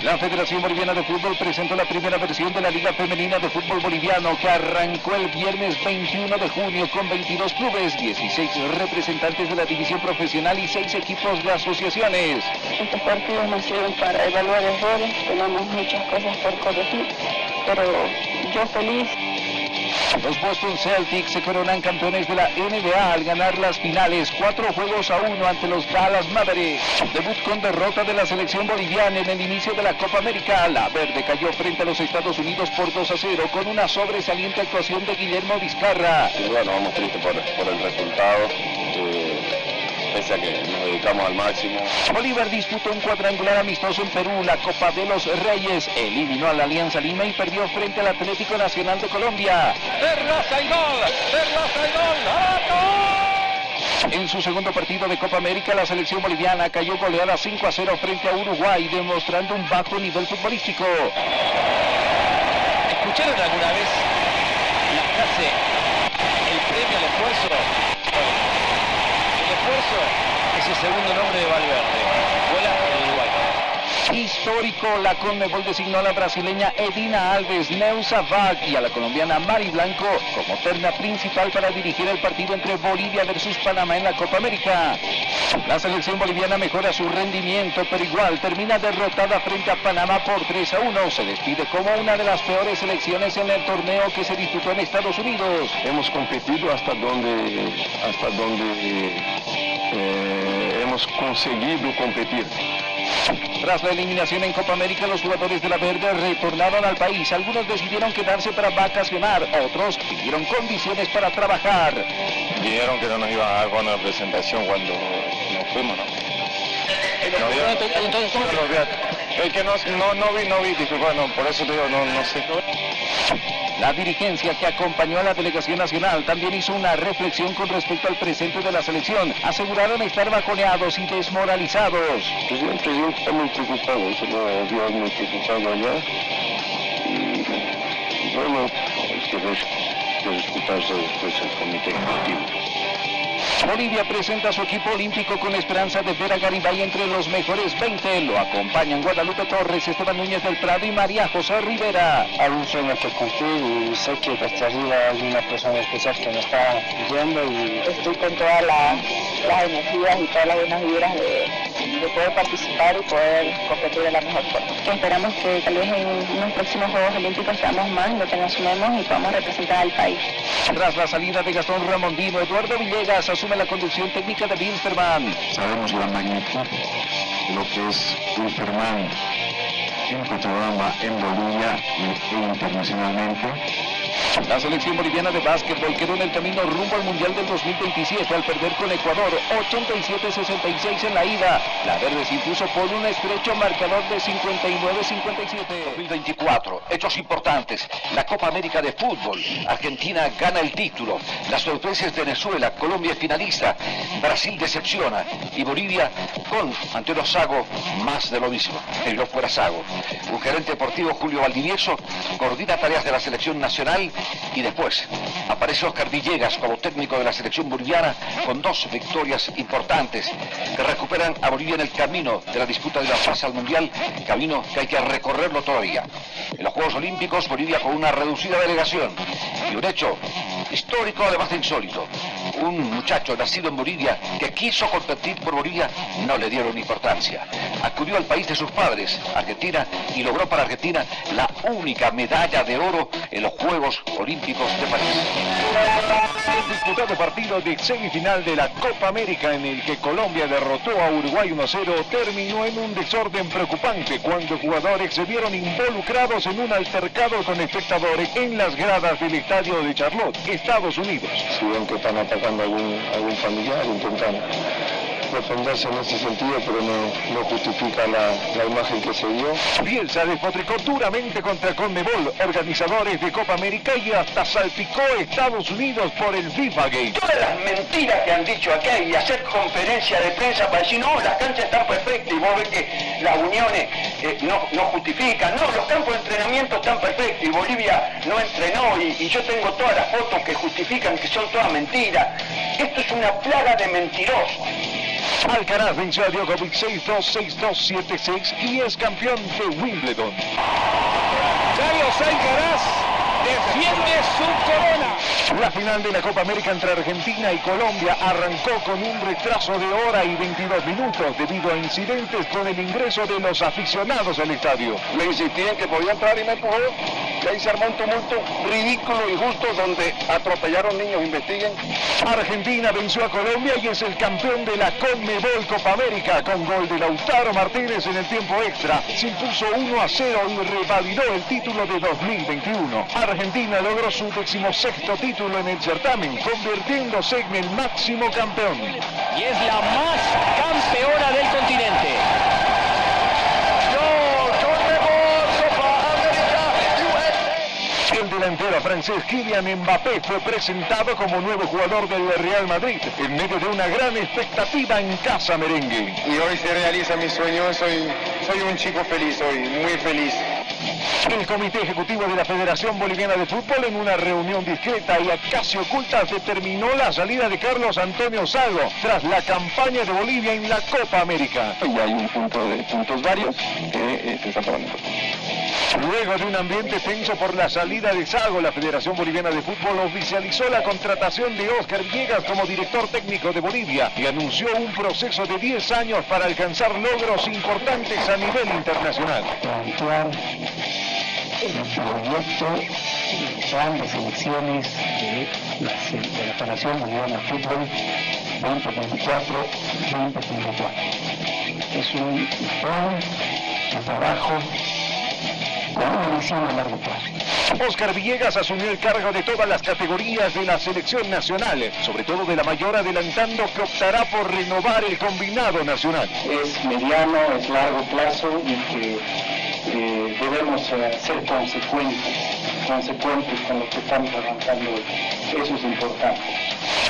La Federación Boliviana de Fútbol presentó la primera versión de la Liga Femenina de Fútbol Boliviano, que arrancó el viernes 21 de junio con 22 clubes, 16 representantes de la división profesional y 6 equipos de asociaciones. Estos partidos nos sirven para evaluar errores, tenemos muchas cosas por corregir, pero yo feliz. Los Boston Celtics se coronan campeones de la NBA al ganar las finales 4-1 ante los Dallas Mavericks. Debut con derrota de la selección boliviana en el inicio de la Copa América. La verde cayó frente a los Estados Unidos por 2-0 con una sobresaliente actuación de Guillermo Vizcarra. Sin duda nos vamos tristes por el resultado. Pese a que nos dedicamos al máximo. Bolívar disputó un cuadrangular amistoso en Perú, la Copa de los Reyes. Eliminó a la Alianza Lima y perdió frente al Atlético Nacional de Colombia. Terraza y gol. En su segundo partido de Copa América, la selección boliviana cayó goleada 5-0 frente a Uruguay, demostrando un bajo nivel futbolístico. ¿Escucharon alguna vez la frase, el premio al esfuerzo? El esfuerzo es el segundo nombre de Valverde. Vuela el Uruguay. Histórico, la Conmebol designó a la brasileña Edina Alves, Neusa Vag y a la colombiana Mari Blanco como terna principal para dirigir el partido entre Bolivia versus Panamá en la Copa América. La selección boliviana mejora su rendimiento, pero igual termina derrotada frente a Panamá por 3-1. Se despide como una de las peores selecciones en el torneo que se disputó en Estados Unidos. Hemos competido hasta donde hemos conseguido competir. Tras la eliminación en Copa América, los jugadores de la Verde retornaron al país. Algunos decidieron quedarse para vacacionar, otros pidieron condiciones para trabajar. Dijeron que no nos iban a dar buena presentación cuando nos fuimos, ¿no? El que no vi, dije, bueno, por eso te digo, no sé. La dirigencia que acompañó a la delegación nacional también hizo una reflexión con respecto al presente de la selección. Aseguraron estar bajoneados y desmoralizados. El presidente está muy preocupado, se lo vio muy preocupado allá. Y bueno, hay que respetarse después el comité ejecutivo. Bolivia presenta su equipo olímpico con esperanza de ver a Garibay entre los mejores 20. Lo acompañan Guadalupe Torres, Esteban Núñez del Prado y María José Rivera. Hay un sueño que cumplir y sé que desde arriba hay una persona especial que me está guiando y estoy con todas las energías y todas las buenas vibras de poder participar y poder competir de la mejor forma. Esperamos que tal vez en los próximos Juegos Olímpicos seamos más, lo que nos sumemos y podamos representar al país. Tras la salida de Gastón Ramondino, Eduardo Villegas asume la conducción técnica de Wilstermann. Sabemos la magnitud de lo que es Wilstermann en Cochabamba, en Bolivia e internacionalmente. La selección boliviana de básquetbol quedó en el camino rumbo al Mundial del 2027 al perder con Ecuador 87-66 en la ida. La verde se impuso por un estrecho marcador de 59-57. 2024, hechos importantes. La Copa América de Fútbol. Argentina gana el título. La sorpresa es Venezuela, Colombia es finalista. Brasil decepciona. Y Bolivia con, ante los Sago, más de lo mismo. El no fuera Sago. Un gerente deportivo, Julio Valdivieso, coordina tareas de la selección nacional. Y después aparece Oscar Villegas como técnico de la selección boliviana con 2 victorias importantes que recuperan a Bolivia en el camino de la disputa de la fase al Mundial, camino que hay que recorrerlo todavía. En los Juegos Olímpicos, Bolivia con una reducida delegación y un hecho histórico, además de insólito. Un muchacho nacido en Bolivia que quiso competir por Bolivia, no le dieron importancia. Acudió al país de sus padres, Argentina, y logró para Argentina la única medalla de oro en los Juegos Olímpicos de París. El disputado partido de semifinal de la Copa América en el que Colombia derrotó a Uruguay 1-0 terminó en un desorden preocupante cuando jugadores se vieron involucrados en un altercado con espectadores en las gradas del estadio de Charlotte, Estados Unidos. Si ven que están atacando a algún familiar, intentan defenderse en ese sentido, pero no justifica la imagen que se dio. Bielsa despotricó duramente contra Conmebol, organizadores de Copa América, y hasta salpicó a Estados Unidos por el FIFA Gate. Todas las mentiras que han dicho acá y hacer conferencia de prensa para decir, no, las canchas están perfectas y vos ves que las uniones no justifican, no, los campos de entrenamiento están perfectos y Bolivia no entrenó y yo tengo todas las fotos que justifican que son todas mentiras. Esto es una plaga de mentirosos. Alcaraz venció a Djokovic 6-2, 6-2, 7-6 y es campeón de Wimbledon. Carlos Alcaraz defiende su corona. La final de la Copa América entre Argentina y Colombia arrancó con un retraso de hora y 22 minutos debido a incidentes con el ingreso de los aficionados al estadio. Le insistí en que podía entrar y me empujó. y ahí se armó un tumulto ridículo y justo donde atropellaron niños. Investiguen. Argentina venció a Colombia y es el campeón de la Conmebol Copa América con gol de Lautaro Martínez en el tiempo extra. Se impuso 1-0 y revalidó el título de 2021. Argentina logró su 16º título en el certamen, convirtiéndose en el máximo campeón. Y es la más campeona del continente. El delantero francés Kylian Mbappé fue presentado como nuevo jugador del Real Madrid en medio de una gran expectativa en casa merengue. Y hoy se realiza mi sueño, soy un chico feliz hoy, muy feliz. El Comité Ejecutivo de la Federación Boliviana de Fútbol, en una reunión discreta y casi oculta, determinó la salida de Carlos Antonio Sago tras la campaña de Bolivia en la Copa América. Y hay un puntos varios que se están tomando. Luego de un ambiente tenso por la salida de Sago, la Federación Boliviana de Fútbol oficializó la contratación de Óscar Villegas como director técnico de Bolivia y anunció un proceso de 10 años para alcanzar logros importantes a nivel internacional. Plantear el proyecto del plan de selecciones de la Federación Boliviana de Fútbol 2024-2034. Es un plan de trabajo con una visión a largo plazo. Óscar Villegas asumió el cargo de todas las categorías de la selección nacional, sobre todo de la mayor, adelantando que optará por renovar el combinado nacional. Es mediano, es largo plazo y que debemos ser consecuentes con lo que estamos arrancando hoy. Eso es importante.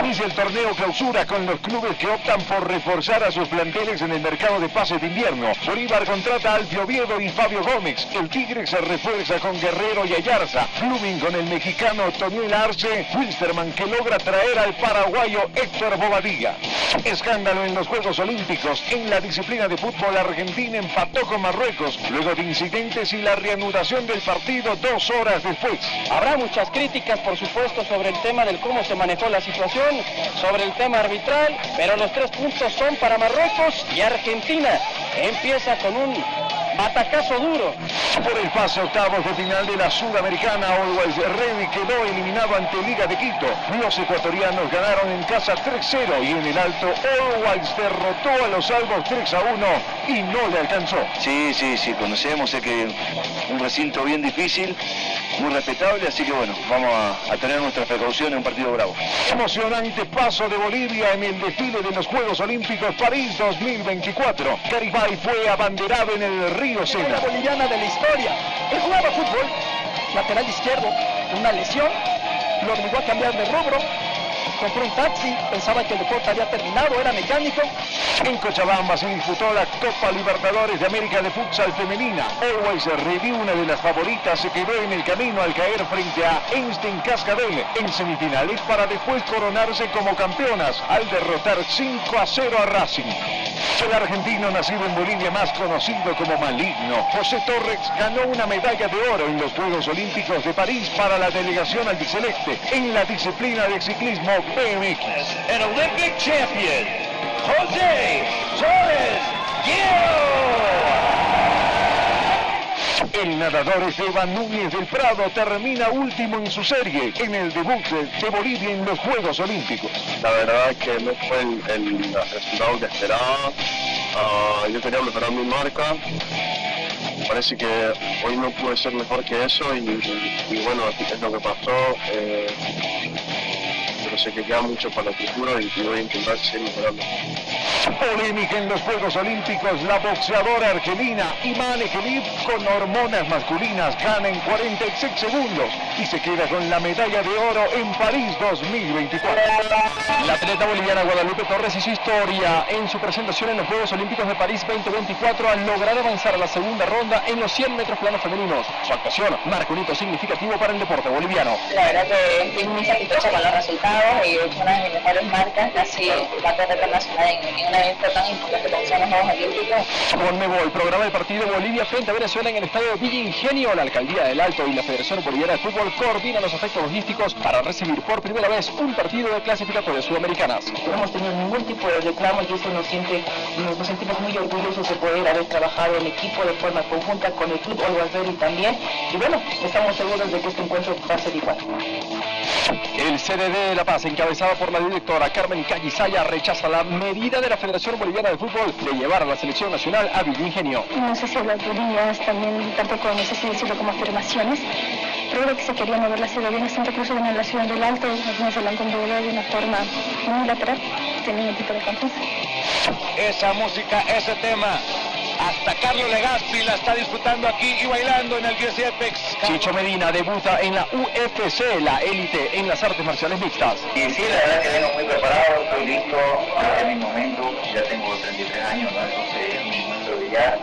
Inicia el torneo clausura con los clubes que optan por reforzar a sus planteles en el mercado de pases de invierno. Bolívar contrata a Alfio Oviedo y Fabio Gómez. El Tigre se refuerza con Guerrero y Ayarza. Blooming con el mexicano Toniel Arce. Wilstermann, que logra traer al paraguayo Héctor Bobadilla. Escándalo en los Juegos Olímpicos. En la disciplina de fútbol, Argentina empató con Marruecos luego de incidentes y la reanudación del partido 2 horas después. Habrá muchas críticas, por supuesto, sobre el tema del cómo se manejó la situación, sobre el tema arbitral, pero los 3 puntos son para Marruecos y Argentina. Empieza con un batacazo duro. Por el pase a octavos de final de la Sudamericana, Always Ready quedó eliminado ante Liga de Quito. Los ecuatorianos ganaron en casa 3-0 y en el Alto Always derrotó a los Albos 3-1 y no le alcanzó. Sí, conocemos, sé que un recinto bien difícil, muy respetable, así que bueno, vamos a tener nuestra precaución en un partido bravo. Emocionante paso de Bolivia en el desfile de los Juegos Olímpicos París 2024. Garibay fue abanderado en el Río Sena. La boliviana de la historia. Él jugaba fútbol, lateral izquierdo, una lesión, lo obligó a cambiar de rubro. Compró un taxi, pensaba que el deporte había terminado, era mecánico. En Cochabamba se disputó la Copa Libertadores de América de Futsal Femenina. Always Ready, una de las favoritas, se quedó en el camino al caer frente a Einstein Cascabel en semifinales para después coronarse como campeonas al derrotar 5-0 a Racing. El argentino nacido en Bolivia, más conocido como Maligno, José Torres, ganó una medalla de oro en los Juegos Olímpicos de París para la delegación albiceleste en la disciplina de ciclismo BMX. El Olympic champion, José Torres El nadador Esteban Núñez del Prado termina último en su serie en el debut de Bolivia en los Juegos Olímpicos. La verdad es que no fue el resultado que esperaba. Yo quería mejorar mi marca. Parece que hoy no pude ser mejor que eso y bueno, es lo que pasó. Pero sé que queda mucho para el futuro y voy a intentar seguir mejorando. Polémica en los Juegos Olímpicos, la boxeadora argelina Imane Khelif con hormonas masculinas gana en 46 segundos y se queda con la medalla de oro en París 2024. La atleta boliviana Guadalupe Torres hizo historia en su presentación en los Juegos Olímpicos de París 2024 al lograr avanzar a la segunda ronda en los 100 metros planos femeninos. Su actuación marca un hito significativo para el deporte boliviano. La verdad que estoy muy satisfecha con los resultados y he hecho una de mis mejores marcas, casi la carrera nacional en en una época tan importante como son los Juegos Olímpicos. Conmebol programa el partido Bolivia frente a Venezuela en el estadio Villa Ingenio. La Alcaldía del Alto y la Federación Boliviana de Fútbol coordinan los aspectos logísticos para recibir por primera vez un partido de clasificatorias sudamericanas. No hemos tenido ningún tipo de reclamo y eso nos sentimos muy orgullosos de poder haber trabajado en equipo de forma conjunta con el Club Olguarreri también. Y bueno, estamos seguros de que este encuentro va a ser igual. El CDD de La Paz, encabezado por la directora Carmen Callisaya, rechaza la medida de la Federación Boliviana de Fútbol de llevar a la selección nacional a Villa Ingenio. No sé si habladurías, tampoco no sé si decirlo como afirmaciones, pero creo que se quería mover la sede de Santa Cruz en la ciudad del Alto, nos se la han convocado de una forma unilateral, sin ningún tipo de confianza. Esa música, ese tema. Hasta Carlos Legazpi la está disfrutando aquí y bailando en el UFC Apex. Chicho Medina debuta en la UFC, la élite en las artes marciales mixtas. Y sí, la verdad que vengo muy preparado, estoy listo, este es mi momento, ya tengo 33 años, ¿no? Entonces es mi momento de ya.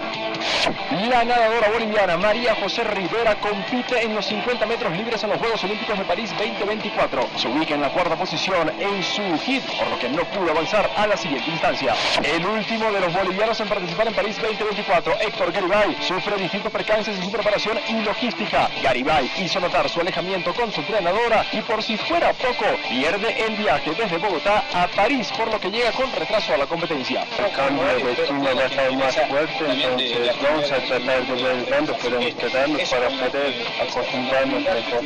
La nadadora boliviana María José Rivera compite en los 50 metros libres en los Juegos Olímpicos de París 2024. Se ubica en la cuarta posición en su hit, por lo que no pudo avanzar a la siguiente instancia. El último de los bolivianos en participar en París 2024, Héctor Garibay, sufre distintos percances en su preparación y logística. Garibay hizo notar su alejamiento con su entrenadora y por si fuera poco, pierde el viaje desde Bogotá a París, por lo que llega con retraso a la competencia. El cambio de China va a estar más fuerte, entonces vamos a tratar de ver cuándo podemos quedarnos para poder acostumbrarnos mejor.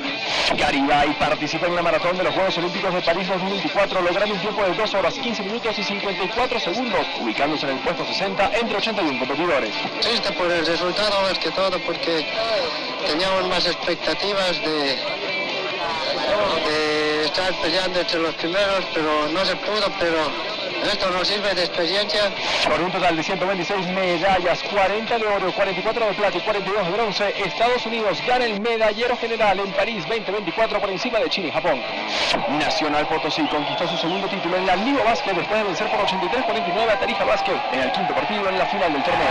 Garibay participa en la maratón de los Juegos Olímpicos de París 2024, logrando un tiempo de 2 horas 15 minutos y 54 segundos, ubicándose en el puesto 60 entre 81 competidores. Triste por el resultado más que todo porque teníamos más expectativas de estar peleando entre los primeros, pero no se pudo, pero esto nos sirve de experiencia. Con un total de 126 medallas, 40 de oro, 44 de plata y 42 de bronce, Estados Unidos gana el medallero general en París 2024 por encima de China y Japón. Nacional Potosí conquistó su segundo título en la Liga Básquet después de vencer por 83-49 a Tarija Básquet en el quinto partido en la final del torneo.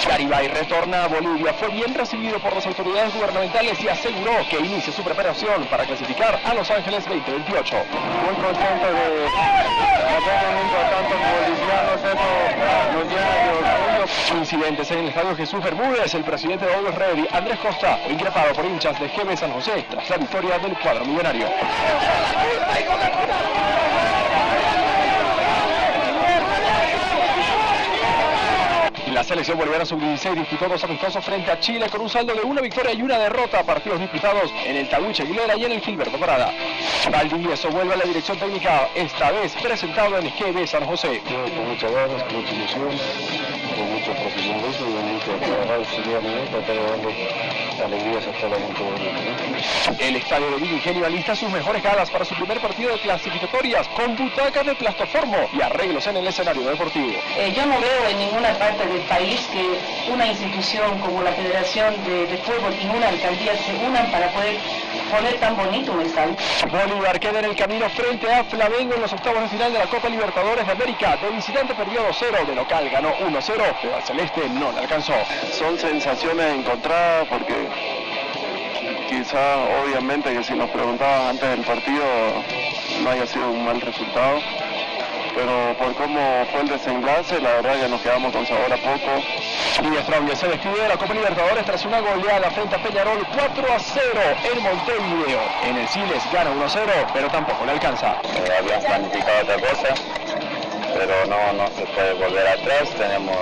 Garibay retorna a Bolivia, fue bien recibido por las autoridades gubernamentales y aseguró que inicia su preparación para clasificar a Los Ángeles 2028. Muy contento de haber unido a tantos bolivianos, eso nos llena de orgullo. Incidentes en el estadio Jesús Bermúdez, el presidente de Always Ready, Andrés Costa, fue increpado por hinchas de GB San José tras la victoria del cuadro millonario. La selección boliviana sub-16 disputó 2 amistosos frente a Chile con un saldo de 1 victoria y 1 derrota, partidos disputados en el Tahuiche Aguilera y en el Gilberto Parada. Valdivieso vuelve a la dirección técnica, esta vez presentado en GB San José. Con muchas ganas, con mucha ilusión, con mucho profesionalismo y mucho trabajo estudiando, para darle alegrías a toda la gente boliviana. El estadio de Villa Ingenio alista sus mejores galas para su primer partido de clasificatorias, con butacas de plastoformo y arreglos en el escenario deportivo. Yo no veo en ninguna parte del país que una institución como la Federación de Fútbol y una alcaldía se unan para poder poner tan bonito un estadio. Bolívar queda en el camino frente a Flamengo en los octavos de final de la Copa Libertadores de América. De visitante perdió 2-0, de local ganó 1-0, pero al celeste no le alcanzó. Son sensaciones encontradas porque quizá obviamente que si nos preguntabas antes del partido no haya sido un mal resultado, pero por cómo fue el desenlace, la verdad que nos quedamos con sabor a poco. Y Stronger se despidió de la Copa Libertadores tras una goleada frente a Peñarol 4-0 en Montevideo. En el Siles gana 1-0, pero tampoco le alcanza. Habíamos planificado otra cosa, pero no se puede volver atrás. Tenemos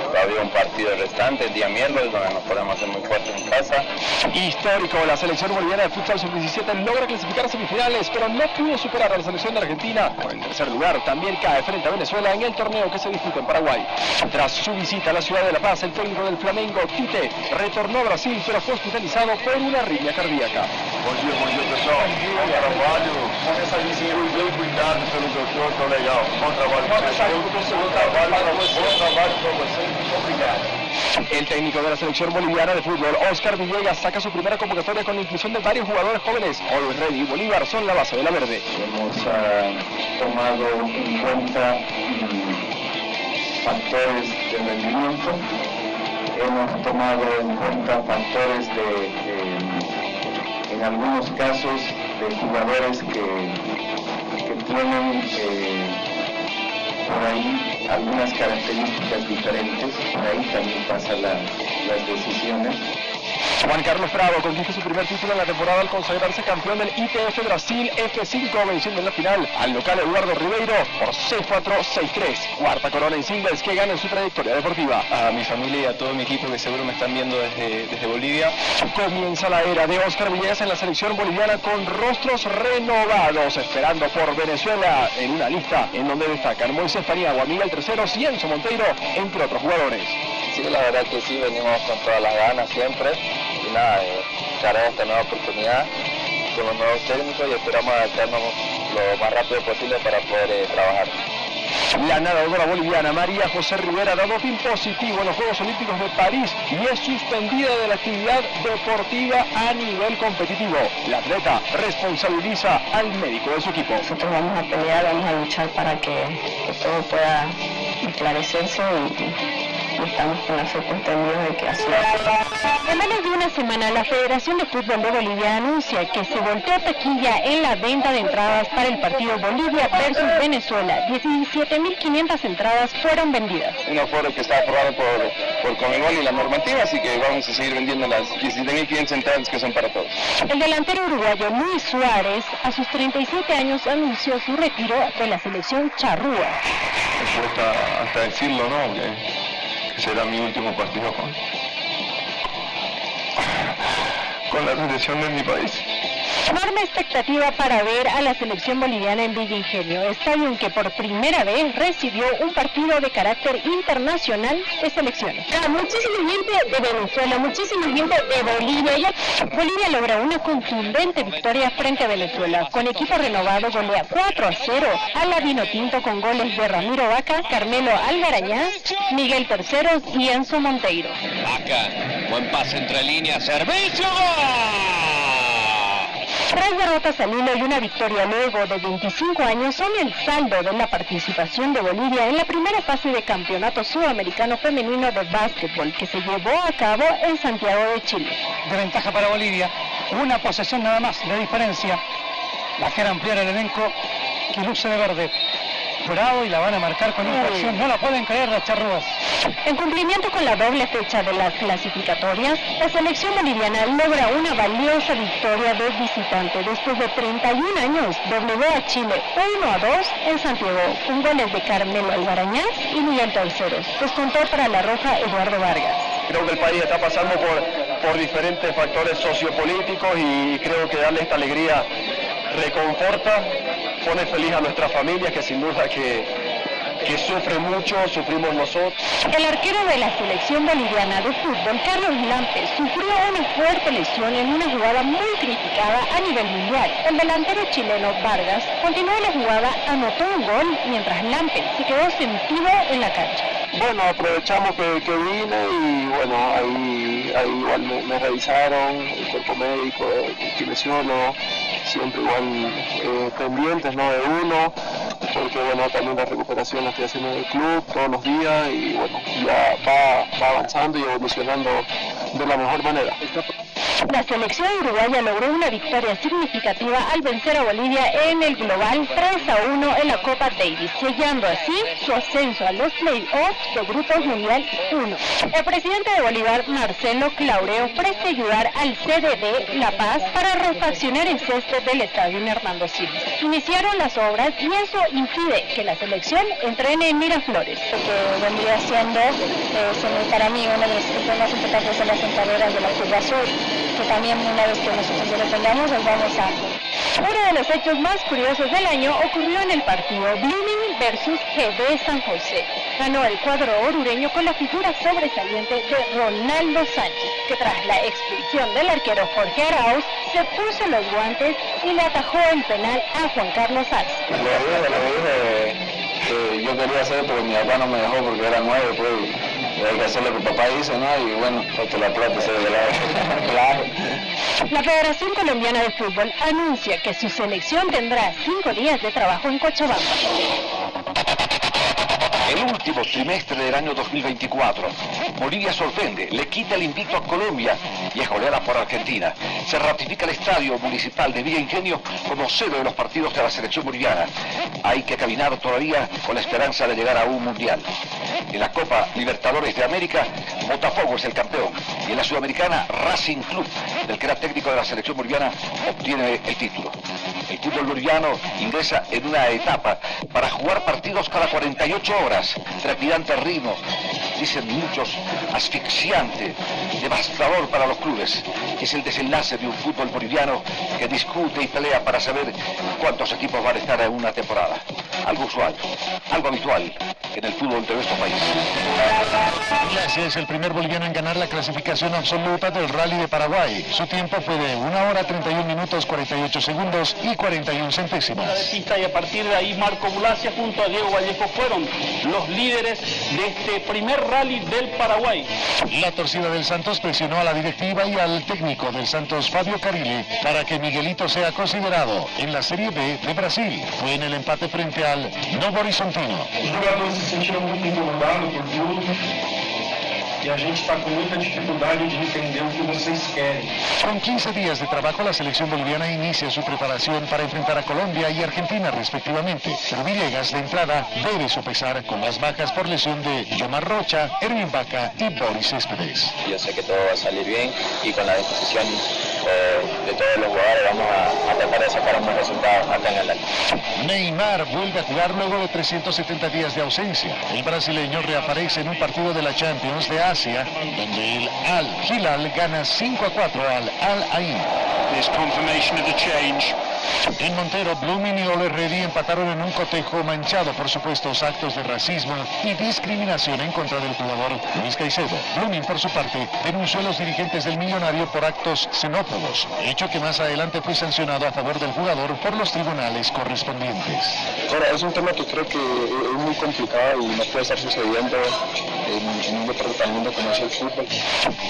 todavía un partido restante el día miércoles donde nos podemos hacer muy fuertes en casa. Histórico, la selección boliviana de futsal sub-17 logra clasificar a semifinales, pero no pudo superar a la selección de Argentina. Por el tercer lugar también cae frente a Venezuela en el torneo que se disputa en Paraguay. Tras su visita a la ciudad de La Paz, el técnico del Flamengo, Tite, retornó a Brasil, pero fue hospitalizado por una arritmia cardíaca. Bom dia pessoal. Bom trabalho. Fui bem cuidado pelo doutor, tô legal. Bom trabalho para vocês. Bom trabalho para vocês. El técnico de la selección boliviana de fútbol, Oscar Villegas, saca su primera convocatoria con la inclusión de varios jugadores jóvenes. Always Ready y Bolívar son la base de la verde. Hemos tomado en cuenta factores de rendimiento, hemos tomado en cuenta factores en algunos casos de jugadores que tienen por ahí algunas características diferentes, por ahí también pasan las decisiones. Juan Carlos Bravo conquista su primer título en la temporada al consagrarse campeón del ITF Brasil F5, venciendo en la final al local Eduardo Ribeiro por 6-4, 6-3. Cuarta corona en singles que gana en su trayectoria deportiva. A mi familia y a todo mi equipo que seguro me están viendo desde Bolivia. Comienza la era de Oscar Villegas en la selección boliviana con rostros renovados, esperando por Venezuela en una lista en donde destacan Moisés Paniagua, Miguel Terceros y Enzo Monteiro, entre otros jugadores. Sí, la verdad que sí, venimos con todas las ganas siempre y nada, encarar esta nueva oportunidad con los nuevos técnicos y esperamos adaptarnos lo más rápido posible para poder trabajar. La nadadora boliviana María José Rivera da doping positivo en los Juegos Olímpicos de París y es suspendida de la actividad deportiva a nivel competitivo. La atleta responsabiliza al médico de su equipo. Nosotros vamos a pelear, vamos a luchar para que todo pueda esclarecerse y estamos con la fe contenidos de que así va. En menos de una semana, la Federación de Fútbol de Bolivia anuncia que se volteó taquilla en la venta de entradas para el partido Bolivia versus Venezuela. 17.500 entradas fueron vendidas. Un aforo que está aprobado por Conmebol y la normativa, así que vamos a seguir vendiendo las 17.500 entradas que son para todos. El delantero uruguayo Luis Suárez, a sus 37 años, anunció su retiro de la selección charrúa. Me cuesta hasta decirlo, ¿no? Que será mi último partido con la selección de mi país. Enorme expectativa para ver a la selección boliviana en Villa Ingenio, estadio en que por primera vez recibió un partido de carácter internacional de selecciones. Muchísima gente de Venezuela, muchísima gente de Bolivia. Bolivia logra una contundente victoria frente a Venezuela. Con equipo renovado golea 4-0 a la Vinotinto con goles de Ramiro Vaca, Carmelo Algarañaz, Miguel Terceros y Enzo Monteiro. Vaca, buen pase entre líneas, servicio. 3 derrotas al hilo y una victoria luego de 25 años son el saldo de la participación de Bolivia en la primera fase de Campeonato Sudamericano Femenino de Básquetbol que se llevó a cabo en Santiago de Chile. De ventaja para Bolivia, una posesión nada más de diferencia. La quiere ampliar el elenco que luce de verde. Bravo y la van a marcar con infracción, no la pueden creer las charrúas. En cumplimiento con la doble fecha de las clasificatorias, la selección boliviana logra una valiosa victoria de visitante. Después de 31 años, doblegó a Chile 1-2 en Santiago, con goles de Carmelo Algarañaz y Miguel Terceros. Descontó para la roja Eduardo Vargas. Creo que el país está pasando por diferentes factores sociopolíticos y creo que darle esta alegría reconforta, pone feliz a nuestras familias que sin duda que sufren mucho, sufrimos nosotros. El arquero de la selección boliviana de fútbol, Carlos Lampes, sufrió una fuerte lesión en una jugada muy criticada a nivel mundial. El delantero chileno Vargas continuó la jugada, anotó un gol, mientras Lampes se quedó sentido en la cancha. Bueno, aprovechamos que vine y bueno, ahí igual me revisaron, el cuerpo médico, el kinesiólogo, siempre igual pendientes, ¿no?, de uno, porque bueno, también la recuperación la estoy haciendo en el club todos los días y bueno, ya va avanzando y evolucionando de la mejor manera. La selección uruguaya logró una victoria significativa al vencer a Bolivia en el global 3-1 en la Copa Davis, sellando así su ascenso a los play-offs de Grupos Mundial 1. El presidente de Bolívar, Marcelo Claure, ofrece ayudar al CDD La Paz para refaccionar el césped del estadio Hernando Siles. Iniciaron las obras y eso impide que la selección entrene en Miraflores. Lo que vendría siendo para mí una de las instituciones más importantes de las sentaderas de la Curva Sur, que también una vez que nosotros lo tengamos nos vamos a... Uno de los hechos más curiosos del año ocurrió en el partido Blooming versus GB San José. Ganó el cuadro orureño con la figura sobresaliente de Ronaldo Sánchez, que tras la expulsión del arquero Jorge Arauz, se puso los guantes y le atajó el penal a Juan Carlos Arce. Le dije que yo quería hacer, pero mi papá no me dejó porque era 9, pues. Hay que hacer lo que papá hizo, ¿no? Y bueno, hasta la plata se de lado. Claro. La Federación Colombiana de Fútbol anuncia que su selección tendrá 5 días de trabajo en Cochabamba. En el último trimestre del año 2024. Bolivia sorprende, le quita el invicto a Colombia y es goleada por Argentina. Se ratifica el estadio municipal de Villa Ingenio como sede de los partidos de la selección boliviana. Hay que caminar todavía con la esperanza de llegar a un mundial. En la Copa Libertadores de América, Botafogo es el campeón. Y en la Sudamericana, Racing Club, del que era técnico de la selección boliviana, obtiene el título. El fútbol boliviano ingresa en una etapa para jugar partidos cada 48 horas. Trepidante ritmo, dicen muchos, asfixiante, devastador para los clubes. Es el desenlace de un fútbol boliviano que discute y pelea para saber cuántos equipos van a estar en una temporada. Algo usual, algo habitual en el fútbol de nuestro país. Glacia es el primer boliviano en ganar la clasificación absoluta del Rally de Paraguay. Su tiempo fue de 1 hora 31 minutos 48 segundos y 41 centésimas. Y a partir de ahí Marco Glacia junto a Diego Vallejo fueron los líderes de este primer Rally del Paraguay. La torcida del Santos presionó a la directiva y al técnico del Santos, Fabio Carilli, para que Miguelito sea considerado en la Serie B de Brasil. Fue en el empate frente al Novo Horizontino. Os jogadores se sentiram muito incomodados por tudo y a gente está con mucha dificultad de entender lo que vocês querem. Con 15 días de trabajo, la selección boliviana inicia su preparación para enfrentar a Colombia y Argentina respectivamente. Pero Villegas, de entrada, debe sopesar con las bajas por lesión de Yomar Rocha, Erwin Vaca y Boris Céspedes. Yo sé que todo va a salir bien y con la disposición de todos los jugadores vamos a tratar de sacar un buen resultado acá en el año. Neymar vuelve a jugar luego de 370 días de ausencia. El brasileño reaparece en un partido de la Champions de Asia, donde el Al Hilal gana 5-4 al Al Ain. En Montero, Blooming y Ole Reddy empataron en un cotejo manchado por supuestos actos de racismo y discriminación en contra del jugador Luis Caicedo. Blooming, por su parte, denunció a los dirigentes del Millonario por actos xenófobos, hecho que más adelante fue sancionado a favor del jugador por los tribunales correspondientes. Ahora, es un tema que creo que es muy complicado y no puede estar sucediendo en un deporte tan lindo como es el fútbol.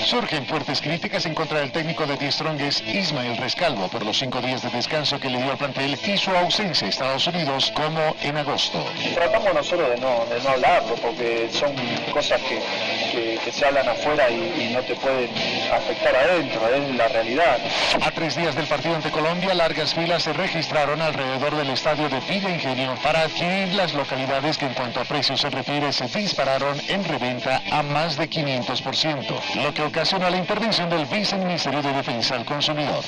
Surgen fuertes críticas en contra del técnico de The Strongest, Ismael Rescalvo, por los 5 días de descanso que le dio al plantel y su ausencia a Estados Unidos como en agosto. Tratamos nosotros de no hablarlo porque son cosas que se hablan afuera y no te pueden afectar adentro, es la realidad. A 3 días del partido ante Colombia, largas filas se registraron alrededor del estadio de Villa Ingenio para adquirir las localidades que en cuanto a precios se refiere se dispararon en reventa a más de 500%, lo que ocasionó la intervención del Viceministerio de Defensa al Consumidor.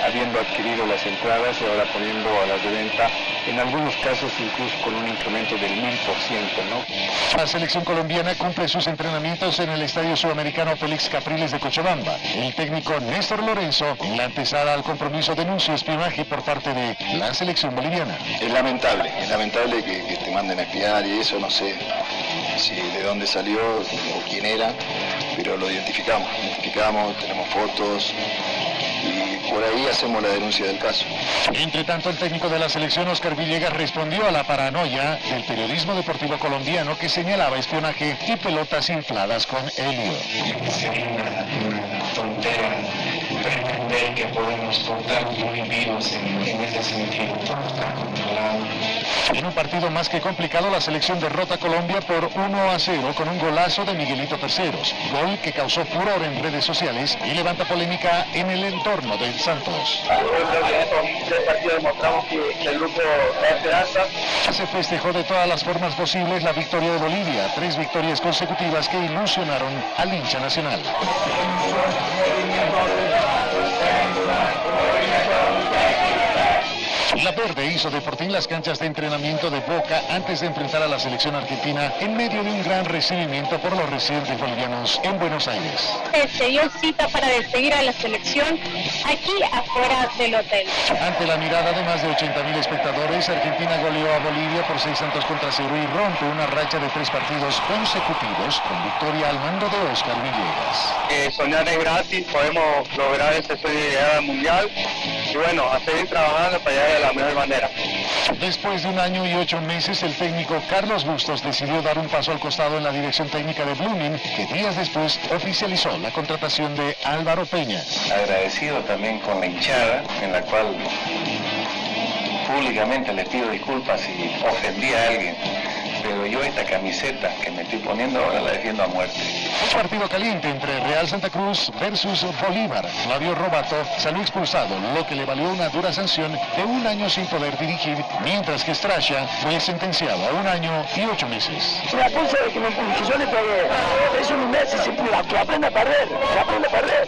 Habiendo adquirido las entradas y ahora poniendo a las de venta, en algunos casos incluso con un incremento del 1000%, ¿no? La selección colombiana cumple sus entrenamientos en el Estadio Sudamericano Félix Capriles de Cochabamba. El técnico Néstor Lorenzo, en la antesala al compromiso, denunció espionaje por parte de la selección boliviana. Es lamentable que te manden a espiar y eso, no sé si de dónde salió o quién era, pero lo identificamos, tenemos fotos y por ahí hacemos la denuncia del caso. Entre tanto, el técnico de la selección, Oscar Villegas, respondió a la paranoia del periodismo deportivo colombiano que señalaba espionaje y pelotas infladas con helio. Sería una tontera pretender que podemos portar muy vivos en ese sentido. Todo está controlado. En un partido más que complicado, la selección derrota a Colombia por 1-0 con un golazo de Miguelito Terceros, gol que causó furor en redes sociales y levanta polémica en el entorno del Santos. En este partido demostramos que el grupo da esperanza. Se festejó de todas las formas posibles la victoria de Bolivia, 3 victorias consecutivas que ilusionaron al hincha nacional. La Verde hizo de fortín las canchas de entrenamiento de Boca antes de enfrentar a la selección argentina en medio de un gran recibimiento por los residentes bolivianos en Buenos Aires. Se dio cita para despedir a la selección aquí afuera del hotel. Ante la mirada de más de 80.000 espectadores, Argentina goleó a Bolivia por 6-0 y rompe una racha de 3 partidos consecutivos con victoria al mando de Oscar Villegas. Soñar es gratis, podemos lograr ese sueño de llegar al mundial y bueno, a seguir trabajando para llegar de la mejor manera. Después de 1 año y 8 meses, el técnico Carlos Bustos decidió dar un paso al costado en la dirección técnica de Blooming, que días después oficializó la contratación de Álvaro Peña. Agradecido también con la hinchada, en la cual públicamente les pido disculpas si ofendí a alguien pero yo esta camiseta que me estoy poniendo ahora la defiendo a muerte. Un partido caliente entre Real Santa Cruz versus Bolívar. Flavio Robato salió expulsado, lo que le valió una dura sanción de 1 año sin poder dirigir, mientras que Stracha fue sentenciado a 1 año y 8 meses. La cosa es que yo le pegué, es un imbécil, que aprenda a perder, que aprenda a perder.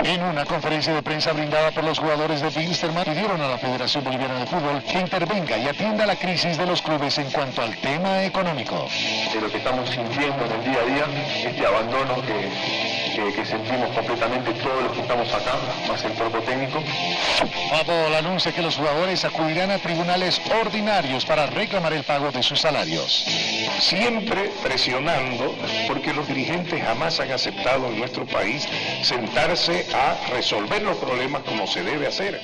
En una conferencia de prensa brindada por los jugadores de Wilstermann, pidieron a la Federación Boliviana de Fútbol que intervenga y atienda la crisis de los clubes en cuanto al tema económico. De lo que estamos sintiendo en el día a día, este abandono que sentimos completamente todos los que estamos acá, más el cuerpo técnico. Fútbol anuncia que los jugadores acudirán a tribunales ordinarios para reclamar el pago de sus salarios. Siempre presionando, porque los dirigentes jamás han aceptado en nuestro país sentarse a resolver los problemas como se debe hacer.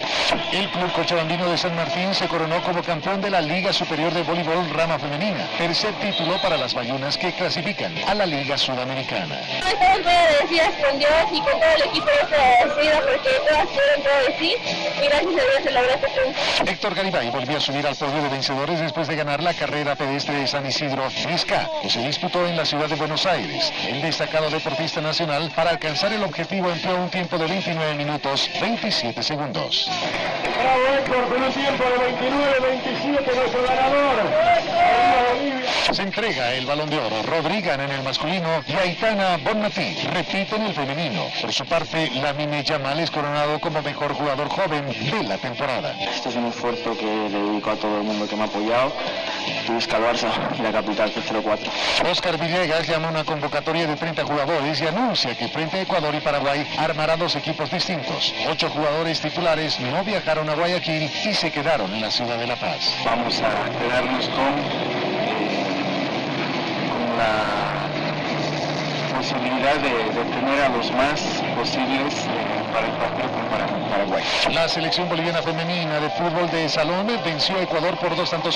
El club cochabambino de San Martín se coronó como campeón de la Liga Superior de Voleibol Rama Femenina, tercer título para las bayunas que clasifican a la Liga Sudamericana. Estamos muy agradecidas con Dios y con todo el equipo agradecido porque todas dieron todo de sí y gracias a Dios se logró este triunfo. Héctor Garibay volvió a subir al podio de vencedores después de ganar la carrera pedestre de San Isidro Esca, que se disputó en la ciudad de Buenos Aires. El destacado deportista nacional, para alcanzar el objetivo, empleó un tiempo de 29 minutos 27 segundos. Bravo Héctor, con un tiempo de 29-27, nuestro ganador. Se entrega el Balón de Oro. Rodrigan en el masculino y Aitana Bonmatí repite en el femenino. Por su parte, Lamine Yamal es coronado como mejor jugador joven de la temporada. Este es un esfuerzo que le dedico a todo el mundo que me ha apoyado. Tuvisca Barça y la capital 04. Oscar Villegas llama una convocatoria de 30 jugadores y anuncia que frente a Ecuador y Paraguay armará 2 equipos distintos. 8 jugadores titulares no viajaron a Guayaquil y se quedaron en la ciudad de La Paz. Vamos a quedarnos con la posibilidad de tener a los más posibles para el partido con Paraguay. La selección boliviana femenina de fútbol de salón venció a Ecuador por 2-1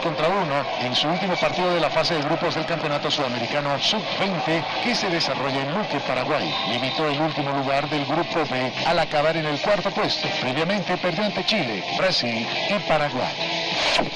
en su último partido de la fase de grupos del Campeonato Sudamericano Sub-20 que se desarrolla en Luque, Paraguay. Limitó el último lugar del grupo B al acabar en el 4º puesto. Previamente perdió ante Chile, Brasil y Paraguay.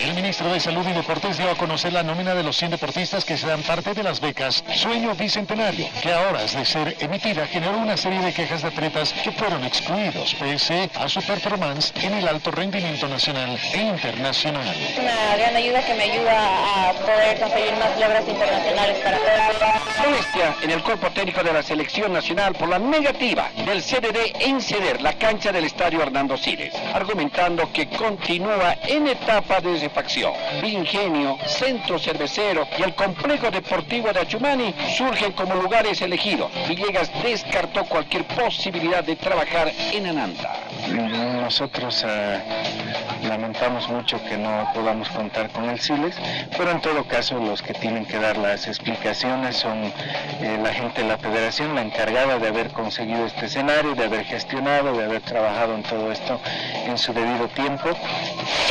El ministro de Salud y Deportes dio a conocer la nómina de los 100 deportistas que serán parte de las becas Sueño Bicentenario, que a horas de ser emitida generó una serie de quejas de atletas que fueron excluidos pese a su performance en el alto rendimiento nacional e internacional. Una gran ayuda que me ayuda a poder conseguir más logros internacionales para todos. Molestia en el cuerpo técnico de la selección nacional por la negativa del CDD en ceder la cancha del estadio Hernando Siles, argumentando que continúa en etapa de desafección. Ingenio, Centro Cervecero y el Complejo Deportivo de Achumani surgen como lugares elegidos. Villegas descartó cualquier posibilidad de trabajar en Ananta. Nosotros lamentamos mucho que no podamos contar con el Siles, pero en todo caso los que tienen que dar las explicaciones son la gente de la federación, la encargada de haber conseguido este escenario, de haber gestionado, de haber trabajado en todo esto en su debido tiempo.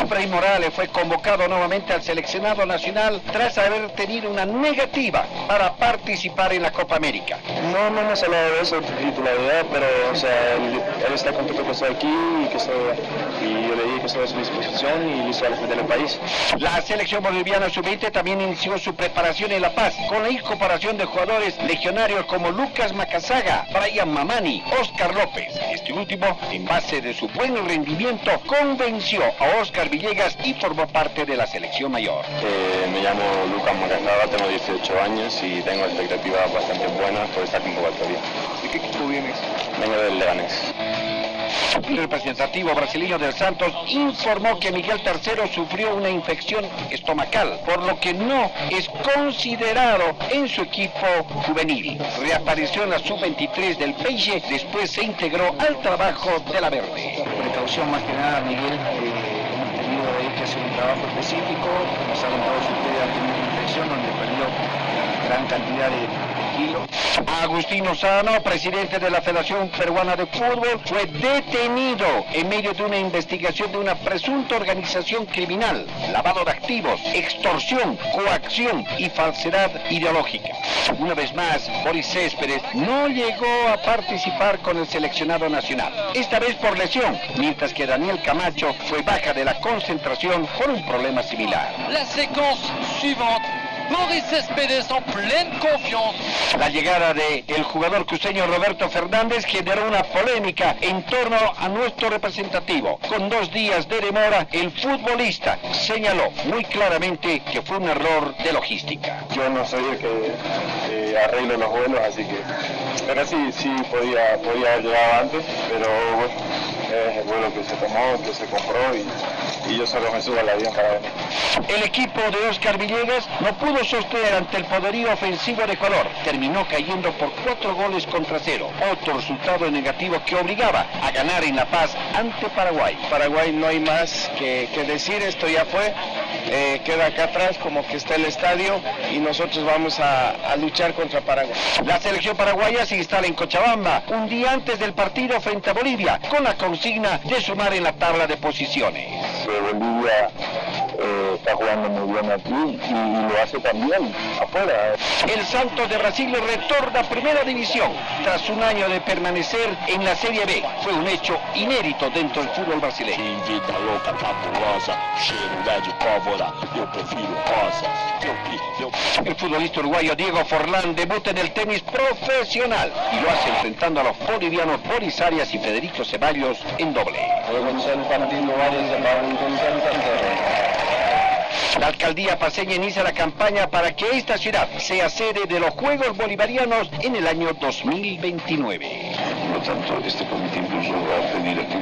Efraín Morales fue convocado nuevamente al seleccionado nacional tras haber tenido una negativa para participar en la Copa América. No hemos hablado de eso, de titularidad, pero o sea, él está contento que estoy aquí y yo le dije que estoy a su disposición y listo a defender el país. La selección boliviana sub-20 también inició su preparación en La Paz con la incorporación de jugadores legionarios como Lucas Macazaga, Brian Mamani, Oscar López. Este último, en base de su buen rendimiento, convenció a Oscar Villegas y formó parte de la selección mayor. Me llamo Lucas Macazaga, tengo 18 años y tengo expectativas bastante buenas por esta convocatoria. ¿De qué equipo vienes? Vengo del Leganés. El representativo brasileño del Santos informó que Miguel III sufrió una infección estomacal, por lo que no es considerado en su equipo juvenil. Reapareció en la sub-23 del Peixe, después se integró al trabajo de la Verde. Precaución más que nada, Miguel, hemos tenido que hacer un trabajo específico, como saben todos ustedes, ha tenido una infección donde perdió gran cantidad de kilos. Agustín Lozano, presidente de la Federación Peruana de Fútbol, fue detenido en medio de una investigación de una presunta organización criminal, lavado de activos, extorsión, coacción y falsedad ideológica. Una vez más, Boris Céspedes no llegó a participar con el seleccionado nacional, esta vez por lesión, mientras que Daniel Camacho fue baja de la concentración por un problema similar. La séquence suivante Floris Céspedes en plena confianza. La llegada del jugador cruceño Roberto Fernández generó una polémica en torno a nuestro representativo. Con 2 días de demora, el futbolista señaló muy claramente que fue un error de logística. Yo no soy el que arreglo los vuelos, así que... Pero sí podía haber llegado antes, pero bueno, es el vuelo que se tomó, que se compró y yo solo me subo al avión para venir. El equipo de Oscar Villegas no pudo sostener ante el poderío ofensivo de Ecuador. Terminó cayendo por 4 goles contra 0. Otro resultado negativo que obligaba a ganar en La Paz ante Paraguay. Paraguay no hay más que decir, esto ya fue. Queda acá atrás como que está el estadio y nosotros vamos a luchar contra Paraguay. La selección paraguaya se instala en Cochabamba un día antes del partido frente a Bolivia con la consigna de sumar en la tabla de posiciones. Bolivia está jugando muy bien aquí y lo hace también afuera. El Santos de Brasil retorna a Primera División tras un año de permanecer en la Serie B. Fue un hecho inédito dentro del fútbol brasileño. Vida louca, cabulosa, cheiro de pólvora, eu prefiro rosa. El futbolista uruguayo Diego Forlán debuta en el tenis profesional y lo hace enfrentando a los bolivianos Boris Arias y Federico Ceballos en doble. La alcaldía paceña inicia la campaña para que esta ciudad sea sede de los Juegos Bolivarianos en el año 2029. Por lo tanto, este comité incluso va a pedir aquí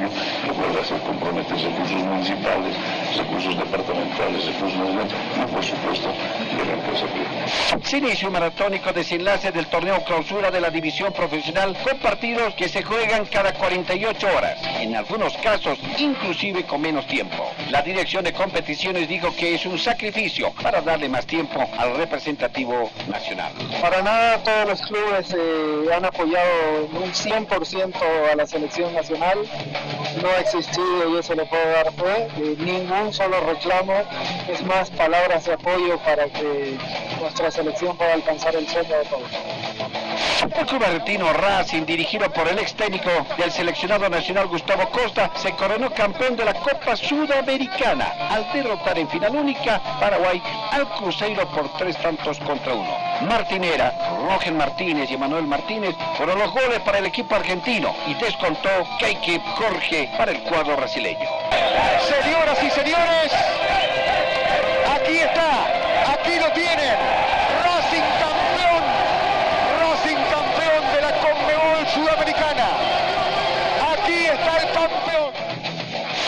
que pueda hacer comprometer recursos municipales, recursos departamentales, recursos nacionales y, por supuesto, de la empresa privada. Se inicia un maratónico desenlace del torneo clausura de la división profesional con partidos que se juegan cada 48 horas, en algunos casos inclusive con menos tiempo. La dirección de competiciones dijo que es un sacrificio para darle más tiempo al representativo nacional. Para nada, todos los clubes han apoyado un 100% a la selección nacional. No ha existido, yo se lo puedo dar fe, ningún solo reclamo, es más palabras de apoyo para que nuestra selección pueda alcanzar el sueño de todos. El club argentino Racing, dirigido por el ex técnico del seleccionado nacional Gustavo Costa, se coronó campeón de la Copa Sudamericana al derrotar en final única Paraguay al Cruzeiro por 3-1. Martinera, Roger Martínez y Emanuel Martínez fueron los goles para el equipo argentino y descontó Keike Jorge para el cuadro brasileño. Señoras y señores, aquí está, aquí lo tienen, Racing campeón de la Conmebol Sudamericana. Aquí está el campeón.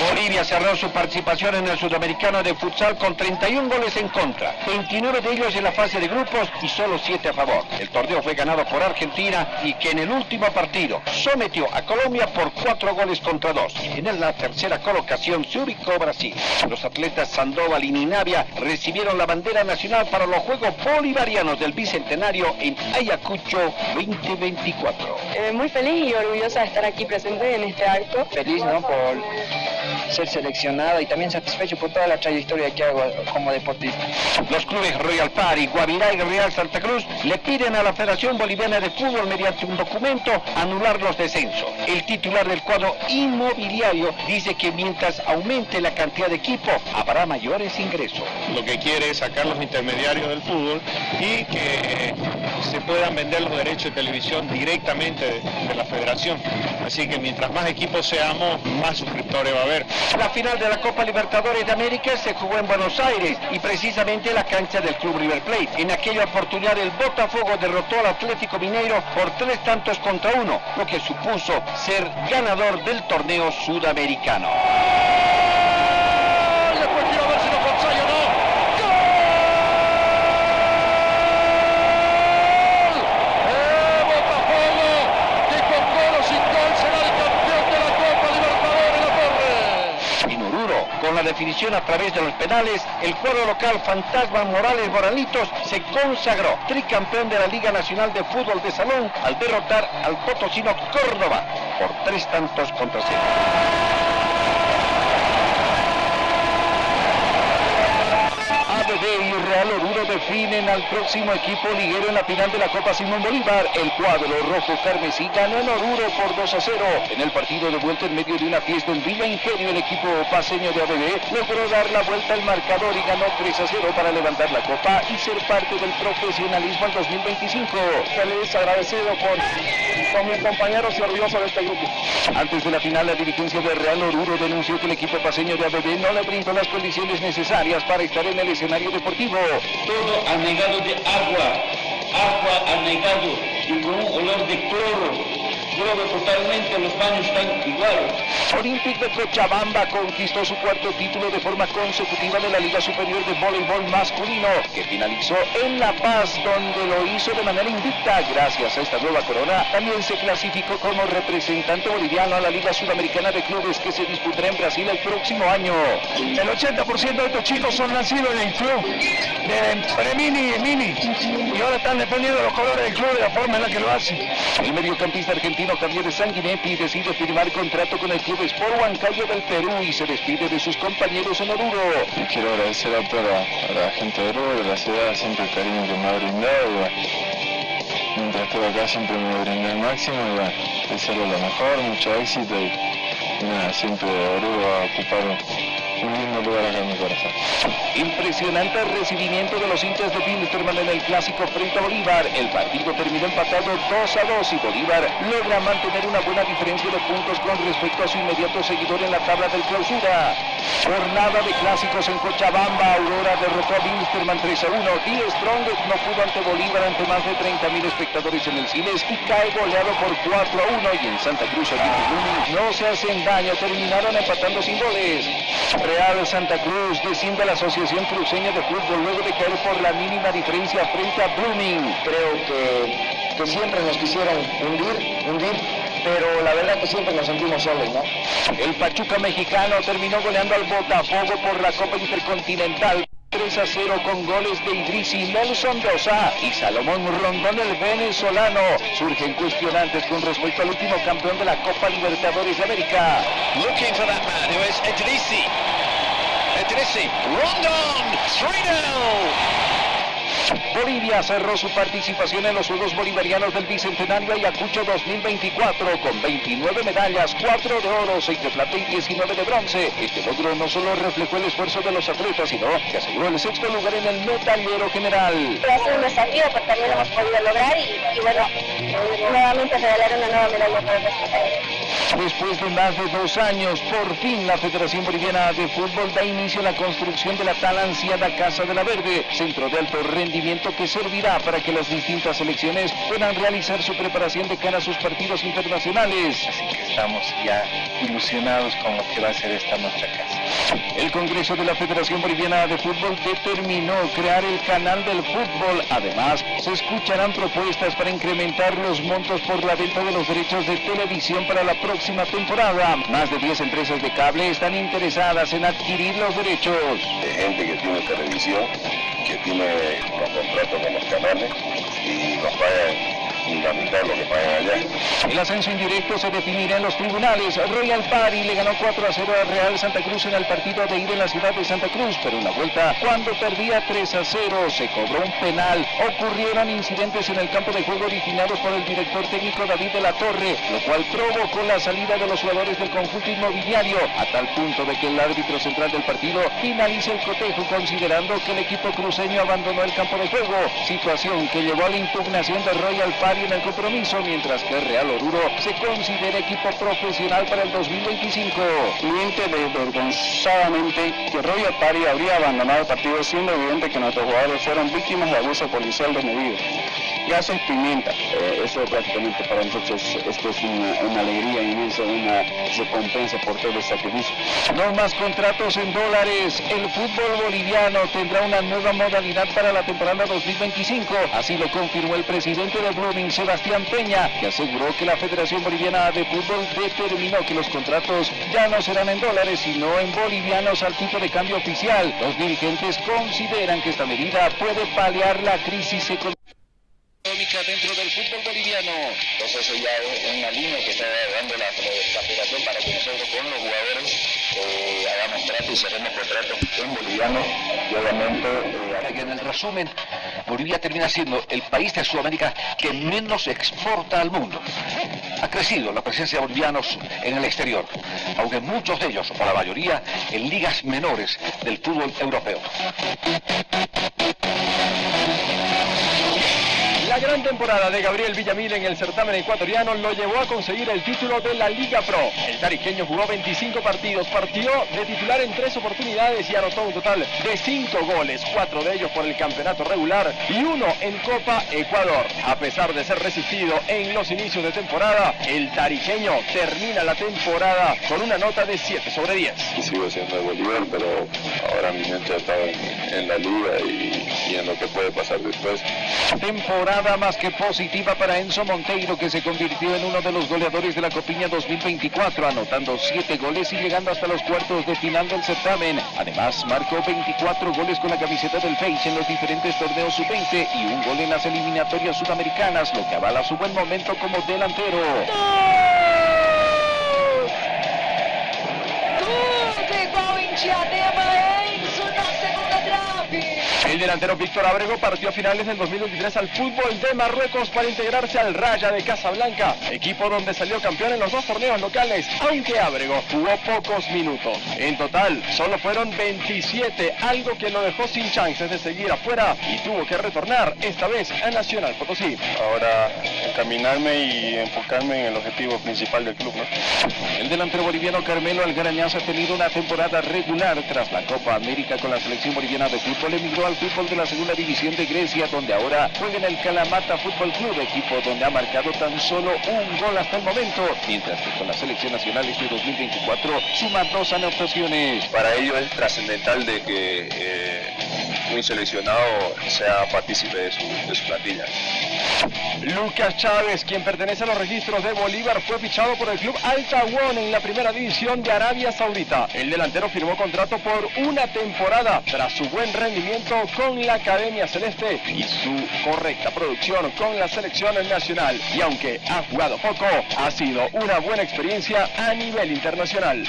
Bolivia cerró su participación en el Sudamericano de Futsal con 31 goles en contra, 29 de ellos en la fase de grupos y solo 7 a favor. El torneo fue ganado por Argentina y que en el último partido sometió a Colombia por 4 goles contra 2. En la tercera colocación se ubicó Brasil. Los atletas Sandoval y Ninavia recibieron la bandera nacional para los Juegos Bolivarianos del Bicentenario en Ayacucho 2024. Muy feliz y orgullosa de estar aquí presente en este acto. Feliz, ¿no? Por ser seleccionada y también satisfecho por toda la trayectoria que hago como deportista. Los clubes Royal Party, Guavirá y Real Santa Cruz le piden a la Federación Boliviana de Fútbol mediante un documento anular los descensos. El titular del cuadro inmobiliario dice que mientras aumente la cantidad de equipos habrá mayores ingresos. Lo que quiere es sacar los intermediarios del fútbol y que se puedan vender los derechos de televisión directamente de la federación. Así que mientras más equipos seamos, más suscriptores va a haber. La final de la Copa Libertadores de América se jugó en Buenos Aires y precisamente en la cancha del Club River Plate. En aquella oportunidad el Botafogo derrotó al Atlético Mineiro por 3-1, lo que supuso ser ganador del torneo sudamericano. Con la definición a través de los penales, el cuadro local Fantasma Morales Moralitos se consagró tricampeón de la Liga Nacional de Fútbol de Salón al derrotar al potosino Córdoba por 3-0. ABD Real Oruro definen al próximo equipo liguero en la final de la Copa Simón Bolívar. El cuadro rojo carmesí ganó en Oruro por 2-0. En el partido de vuelta en medio de una fiesta en Villa Ingenio, el equipo paceño de ABB logró dar la vuelta al marcador y ganó 3-0 para levantar la copa y ser parte del profesionalismo al 2025. Feliz, agradecido con mis compañeros y orgulloso de este grupo. Antes de la final, la dirigencia de Real Oruro denunció que el equipo paceño de ABB no le brindó las condiciones necesarias para estar en el escenario deportivo. Todo anegado de agua anegado y con un olor de cloro totalmente, los baños están iguales. Olympique de Cochabamba conquistó su cuarto título de forma consecutiva de la Liga Superior de Voleibol Masculino, que finalizó en La Paz, donde lo hizo de manera invicta. Gracias a esta nueva corona, también se clasificó como representante boliviano a la Liga Sudamericana de Clubes, que se disputará en Brasil el próximo año. El 80% de estos chicos son nacidos en el club, de pre-mini y mini, y ahora están dependiendo de los colores del club y la forma en la que lo hacen. El mediocampista argentino Javier Sanguinetti decide firmar contrato con el club Sport Huancayo del Perú y se despide de sus compañeros en Oruro. Quiero agradecer a toda la gente de Oruro, de la ciudad, siempre el cariño que me ha brindado. Y mientras estuve acá siempre me brindé el máximo y desearle lo mejor, mucho éxito y nada, siempre Oruro va a ocupar un lindo lugar acá en mi corazón. Impresionante el recibimiento de los hinchas de Wilstermann en el clásico frente a Bolívar. El partido terminó empatado 2-2 y Bolívar logra mantener una buena diferencia de puntos con respecto a su inmediato seguidor en la tabla del clausura. Jornada de clásicos en Cochabamba. Aurora derrotó a Wilstermann 3-1. Die Strongest no pudo ante Bolívar ante más de 30.000 espectadores en el Siles y cae goleado por 4-1. Y en Santa Cruz no se hacen daño, terminaron empatando sin goles. Real Santa Cruz desciende a la Asociación Cruceña de Fútbol luego de caer por la mínima diferencia frente a Blooming. Creo que siempre nos quisieron hundir, pero la verdad que siempre nos sentimos solos, ¿no? El Pachuca mexicano terminó goleando al Botafogo por la Copa Intercontinental 3-0 con goles de Idrissi Nelson Dosa y Salomón Rondón, el venezolano. Surgen cuestionantes con respecto al último campeón de la Copa Libertadores de América. Looking for that man who is Idrissi, Rondón, 3-0. Bolivia cerró su participación en los Juegos Bolivarianos del Bicentenario Ayacucho 2024 con 29 medallas, 4 de oro, 6 de plata y 19 de bronce. Este logro no solo reflejó el esfuerzo de los atletas, sino que aseguró el sexto lugar en el medallero general. Va a ser un desafío, pero también lo hemos podido lograr y bueno, nuevamente regalar una nueva medalla para los Después de más de 2 años, por fin la Federación Boliviana de Fútbol da inicio a la construcción de la tan ansiada Casa de la Verde, centro de alto rendimiento que servirá para que las distintas selecciones puedan realizar su preparación de cara a sus partidos internacionales. Así que estamos ya ilusionados con lo que va a ser esta nuestra casa. El Congreso de la Federación Boliviana de Fútbol determinó crear el canal del fútbol. Además, se escucharán propuestas para incrementar los montos por la venta de los derechos de televisión para la próxima temporada. Más de 10 empresas de cable están interesadas en adquirir los derechos. De gente que tiene televisión, que tiene los contratos con los canales y los pagan la mitad de lo que pagan allá. El ascenso indirecto se definirá en los tribunales. Royal Party le ganó 4-0 a Real Santa Cruz en el partido de ida en la ciudad de Santa Cruz, pero en la vuelta, cuando perdía 3-0, se cobró un penal. Ocurrieron incidentes en el campo de juego originados por el director técnico David de la Torre, lo cual provocó la salida de los jugadores del conjunto inmobiliario, a tal punto de que el árbitro central del partido finaliza el cotejo considerando que el equipo cruceño abandonó el campo de juego, situación que llevó a la impugnación de Royal Party en el compromiso, mientras que Real Oruro se considera equipo profesional para el 2025. Miente vergonzadamente que Royal Party habría abandonado el partido, siendo evidente que nuestros jugadores fueron víctimas de abuso policial desmedido. Gases pimienta. Eso prácticamente para nosotros esto es una alegría inmensa, una recompensa por todo el sacrificio. No más contratos en dólares. El fútbol boliviano tendrá una nueva modalidad para la temporada 2025. Así lo confirmó el presidente de Blooming, Sebastián Peña, que aseguró que la Federación Boliviana de Fútbol determinó que los contratos ya no serán en dólares, sino en bolivianos al tipo de cambio oficial. Los dirigentes consideran que esta medida puede paliar la crisis económica económica dentro del fútbol boliviano. Entonces eso ya es una línea que está dando la federación para que nosotros con los jugadores hagamos trato y cerremos contratos en boliviano y obviamente... En el resumen, Bolivia termina siendo el país de Sudamérica que menos exporta al mundo. Ha crecido la presencia de bolivianos en el exterior, aunque muchos de ellos, o la mayoría, en ligas menores del fútbol europeo. La gran temporada de Gabriel Villamil en el certamen ecuatoriano lo llevó a conseguir el título de la Liga Pro. El tariqueño jugó 25 partidos, partió de titular en 3 oportunidades y anotó un total de 5 goles, 4 de ellos por el campeonato regular y 1 en Copa Ecuador. A pesar de ser resistido en los inicios de temporada, el tariqueño termina la temporada con una nota de 7 sobre 10. Sigo siendo de Bolívar, pero ahora mi mente está en la liga y en lo que puede pasar después. Temporada más que positiva para Enzo Monteiro, que se convirtió en uno de los goleadores de la Copiña 2024, anotando 7 goles y llegando hasta los cuartos de final del certamen. Además, marcó 24 goles con la camiseta del Feiche en los diferentes torneos sub-20 y un gol en las eliminatorias sudamericanas, lo que avala su buen momento como delantero. El delantero Víctor Ábrego partió a finales del 2023 al fútbol de Marruecos para integrarse al Raja de Casablanca, equipo donde salió campeón en los 2 torneos locales, aunque Ábrego jugó pocos minutos. En total, solo fueron 27, algo que lo dejó sin chances de seguir afuera y tuvo que retornar, esta vez a Nacional Potosí. Ahora encaminarme y enfocarme en el objetivo principal del club, ¿no? El delantero boliviano Carmelo Algarañaz ha tenido una temporada regular tras la Copa América con la selección boliviana de fútbol. Emigró al fútbol de la segunda división de Grecia, donde ahora juega en el Kalamata Fútbol Club, equipo donde ha marcado tan solo un gol hasta el momento, mientras que con la selección nacional este 2024 suma 2 anotaciones. Para ello es trascendental de que un seleccionado sea partícipe de su plantilla. Lucas Chávez, quien pertenece a los registros de Bolívar, fue fichado por el club Al Tawon en la primera división de Arabia Saudita. El delantero firmó contrato por una temporada tras su buen rendimiento con la Academia Celeste y su correcta producción con la selección nacional. Y aunque ha jugado poco, ha sido una buena experiencia a nivel internacional.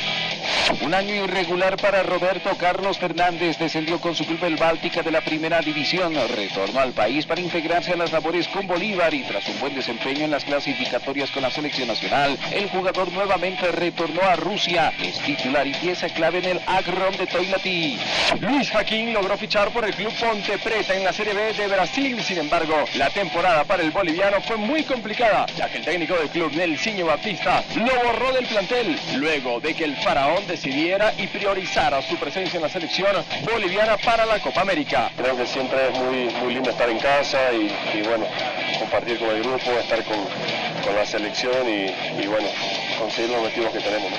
Un año irregular para Roberto Carlos Fernández. Descendió con su club el Báltica de la primera división. Retornó al país para integrarse a las labores con Bolívar y tras un buen desempeño en las clasificatorias con la selección nacional, el jugador nuevamente retornó a Rusia. Es titular y pieza clave en el Agrom de Toilati. Luis Jaquín logró fichar por el club Ponte Preta en la Serie B de Brasil. Sin embargo, la temporada para el boliviano fue muy complicada, ya que el técnico del club, Nelsinho Baptista, lo borró del plantel luego de que el faraón decidiera y priorizara su presencia en la selección boliviana para la Copa América. Creo que siempre es muy lindo estar en casa y bueno, compartir con el grupo, estar con la selección y bueno, conseguir los objetivos que tenemos, ¿no?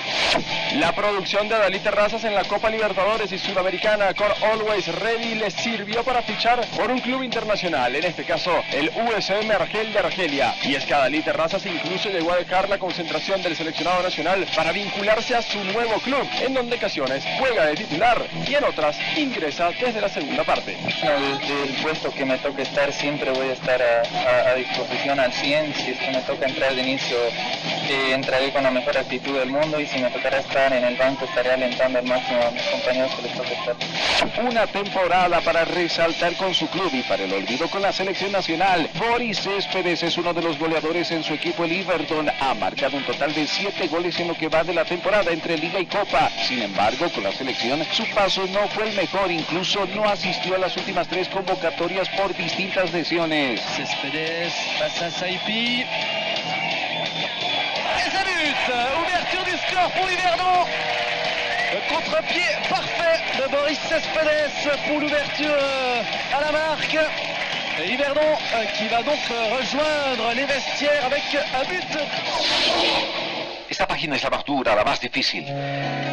La producción de Adalí Terrazas en la Copa Libertadores y Sudamericana con Always Ready le sirvió para fichar por un club internacional, en este caso el USM Argel de Argelia. Y es que Adalí Terrazas incluso llegó a dejar la concentración del seleccionado nacional para vincularse a su nuevo club, en donde en ocasiones juega de titular y en otras ingresa desde la segunda parte. Desde el puesto que me toque estar siempre voy a estar a disposición al 100. Si es que me toca entrar de inicio, entraré con la mejor actitud del mundo, y si me tocará estar en el banco estaré alentando al máximo a mis compañeros que les toque estar. Una temporada para resaltar con su club y para el olvido con la selección nacional. Boris Céspedes es uno de los goleadores en su equipo, el Everton. Ha marcado un total de 7 goles en lo que va de la temporada entre Liga y Copa. Sin embargo, con la selección su paso no fue el mejor, incluso no asistió a las últimas 3 convocatorias por distintas lesiones. Céspedes face à Saipi. Et but! Ouverture du score pour Yverdon. Contre-pied parfait de Boris Céspedes pour l'ouverture à la marque. Et Yverdon qui va donc rejoindre les vestiaires avec un but. Esta página es la más dura, la más difícil.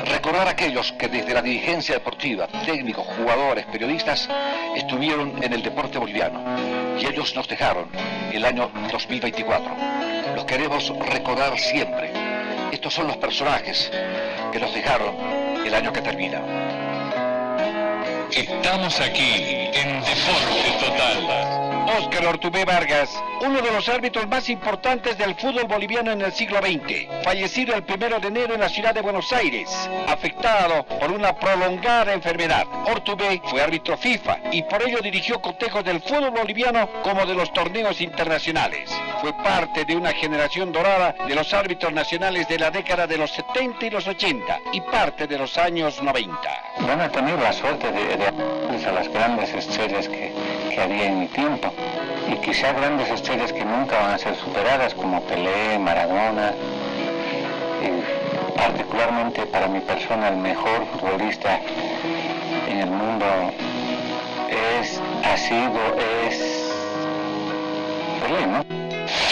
Recordar a aquellos que desde la dirigencia deportiva, técnicos, jugadores, periodistas, estuvieron en el deporte boliviano. Y ellos nos dejaron el año 2024. Los queremos recordar siempre. Estos son los personajes que nos dejaron el año que termina. Estamos aquí en Deporte Total. Óscar Ortubé Vargas, uno de los árbitros más importantes del fútbol boliviano en el siglo XX, fallecido el 1 de enero en la ciudad de Buenos Aires, afectado por una prolongada enfermedad. Ortubé fue árbitro FIFA y por ello dirigió cotejos del fútbol boliviano como de los torneos internacionales. Fue parte de una generación dorada de los árbitros nacionales de la década de los 70 y los 80 y parte de los años 90. Van a tener la suerte de a las grandes estrellas que había en mi tiempo, y quizá grandes estrellas que nunca van a ser superadas, como Pelé, Maradona, y particularmente para mi persona el mejor futbolista en el mundo es Pelé, ¿no?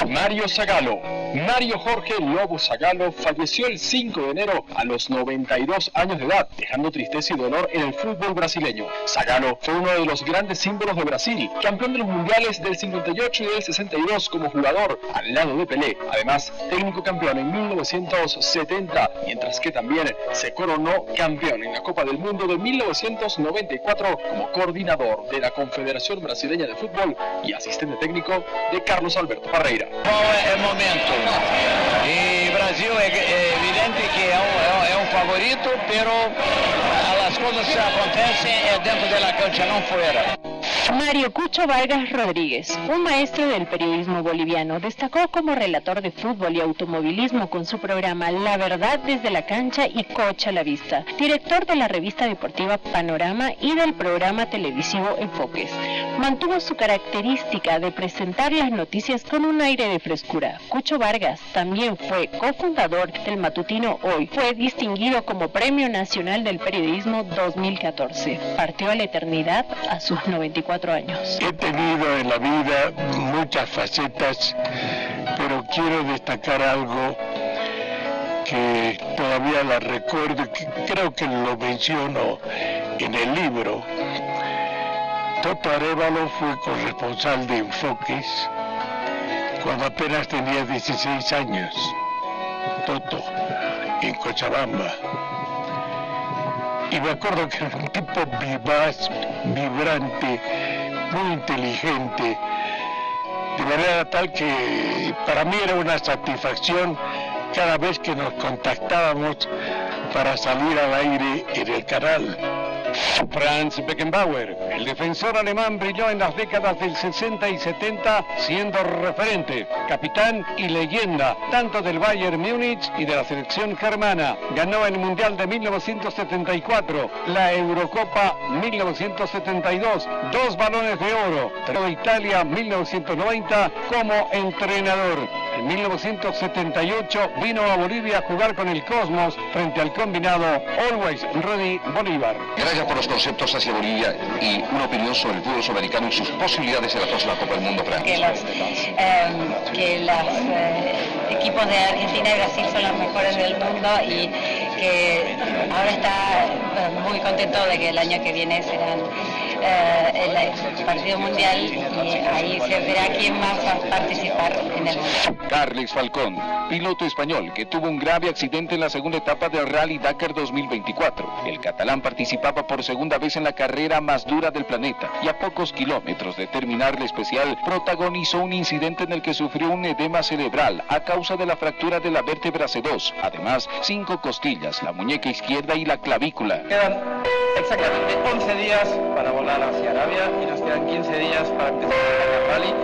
Mario Zagallo. Mario Jorge Lobo Zagallo falleció el 5 de enero a los 92 años de edad, dejando tristeza y dolor en el fútbol brasileño. Zagallo fue uno de los grandes símbolos de Brasil, campeón de los mundiales del 58 y del 62 como jugador, al lado de Pelé. Además, técnico campeón en 1970, mientras que también se coronó campeón en la Copa del Mundo de 1994 como coordinador de la Confederación Brasileña de Fútbol y asistente técnico de Carlos Alberto Parreira. Qual é o momento? E Brasil é evidente que é um favorito, pero as coisas que acontecem dentro da cancha, não fora. Mario Cucho Vargas Rodríguez, un maestro del periodismo boliviano, destacó como relator de fútbol y automovilismo con su programa La Verdad desde la cancha y Cocha a la vista, director de la revista deportiva Panorama y del programa televisivo Enfoques. Mantuvo su característica de presentar las noticias con un aire de frescura. Cucho Vargas también fue cofundador del matutino Hoy. Fue distinguido como Premio Nacional del Periodismo 2014. Partió a la eternidad a sus 94 años. He tenido en la vida muchas facetas, pero quiero destacar algo que todavía la recuerdo, que creo que lo menciono en el libro. Toto Arévalo fue corresponsal de Enfoques cuando apenas tenía 16 años. Toto, en Cochabamba. Y me acuerdo que era un tipo vivaz, vibrante, muy inteligente, de manera tal que para mí era una satisfacción cada vez que nos contactábamos para salir al aire en el canal. Franz Beckenbauer, el defensor alemán, brilló en las décadas del 60 y 70 siendo referente, capitán y leyenda tanto del Bayern Múnich y de la selección germana. Ganó el Mundial de 1974, la Eurocopa 1972, 2 balones de oro, pero Italia 1990 como entrenador. En 1978 vino a Bolivia a jugar con el Cosmos frente al combinado Always Ready Bolívar. Gracias por los conceptos hacia Bolivia y una opinión sobre el fútbol sudamericano y sus posibilidades en la próxima Copa del Mundo. Que los equipos de Argentina y Brasil son los mejores del mundo y que ahora está muy contento de que el año que viene serán el partido mundial y ahí se verá quién más va a participar en el mundo. Carles Falcón, piloto español que tuvo un grave accidente en la segunda etapa del Rally Dakar 2024. El catalán participaba por segunda vez en la carrera más dura del planeta y a pocos kilómetros de terminar el especial protagonizó un incidente en el que sufrió un edema cerebral a causa de la fractura de la vértebra C2. Además, 5 costillas, la muñeca izquierda y la clavícula. Quedan exactamente 11 días para volar hacia Arabia y nos quedan 15 días para empezar el rally.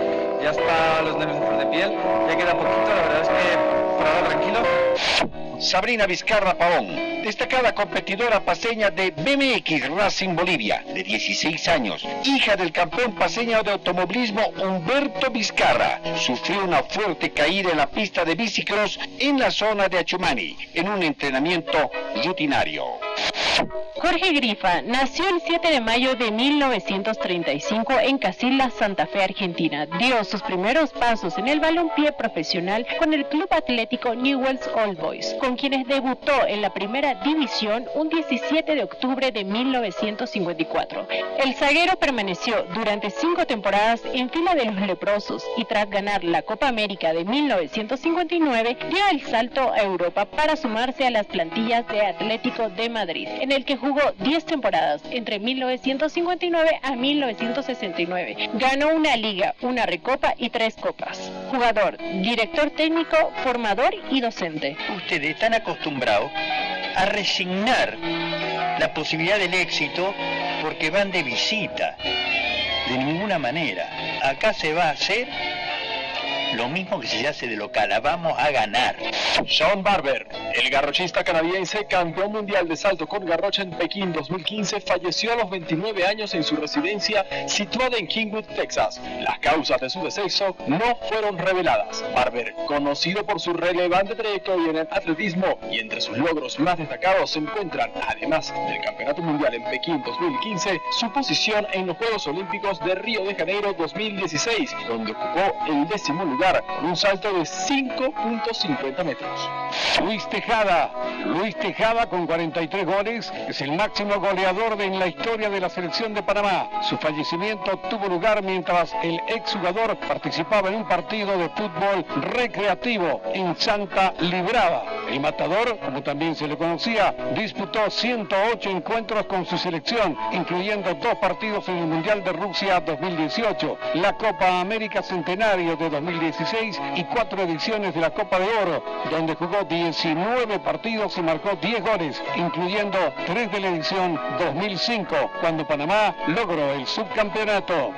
Ya está los nervios a flor de piel, ya queda poquito, la verdad es que por ahora tranquilo. Sabrina Vizcarra Pavón, destacada competidora paseña de BMX Racing Bolivia, de 16 años, hija del campeón paseño de automovilismo Humberto Vizcarra, sufrió una fuerte caída en la pista de bicicross en la zona de Achumani, en un entrenamiento rutinario. Jorge Grifa nació el 7 de mayo de 1935 en Casillas, Santa Fe, Argentina. Dio sus primeros pasos en el balompié profesional con el Club Atlético Newell's Old Boys, con quienes debutó en la primera división un 17 de octubre de 1954. El zaguero permaneció durante 5 temporadas en fila de los leprosos y tras ganar la Copa América de 1959 dio el salto a Europa para sumarse a las plantillas de Atlético de Madrid, en el que jugó Jugó 10 temporadas, entre 1959 a 1969. Ganó una liga, una recopa y 3 copas. Jugador, director técnico, formador y docente. Ustedes están acostumbrados a resignar la posibilidad del éxito porque van de visita. De ninguna manera. Acá se va a hacer lo mismo que se hace de local. Vamos a ganar. Sean Barber, el garrochista canadiense, campeón mundial de salto con garrocha en Pekín 2015, falleció a los 29 años en su residencia situada en Kingwood, Texas. Las causas de su deceso no fueron reveladas. Barber, conocido por su relevante trayectoria en el atletismo y entre sus logros más destacados se encuentran, además del Campeonato Mundial en Pekín 2015, su posición en los Juegos Olímpicos de Río de Janeiro 2016, donde ocupó el 10º lugar con un salto de 5.50 metros. Luis Tejada con 43 goles es el máximo goleador en la historia de la selección de Panamá. Su fallecimiento tuvo lugar mientras el exjugador participaba en un partido de fútbol recreativo en Santa Librada. El matador, como también se le conocía, disputó 108 encuentros con su selección, incluyendo 2 partidos en el Mundial de Rusia 2018, la Copa América Centenario de 2016 y 4 ediciones de la Copa de Oro, donde jugó 19 partidos y marcó 10 goles, incluyendo 3 de la edición 2005, cuando Panamá logró el subcampeonato.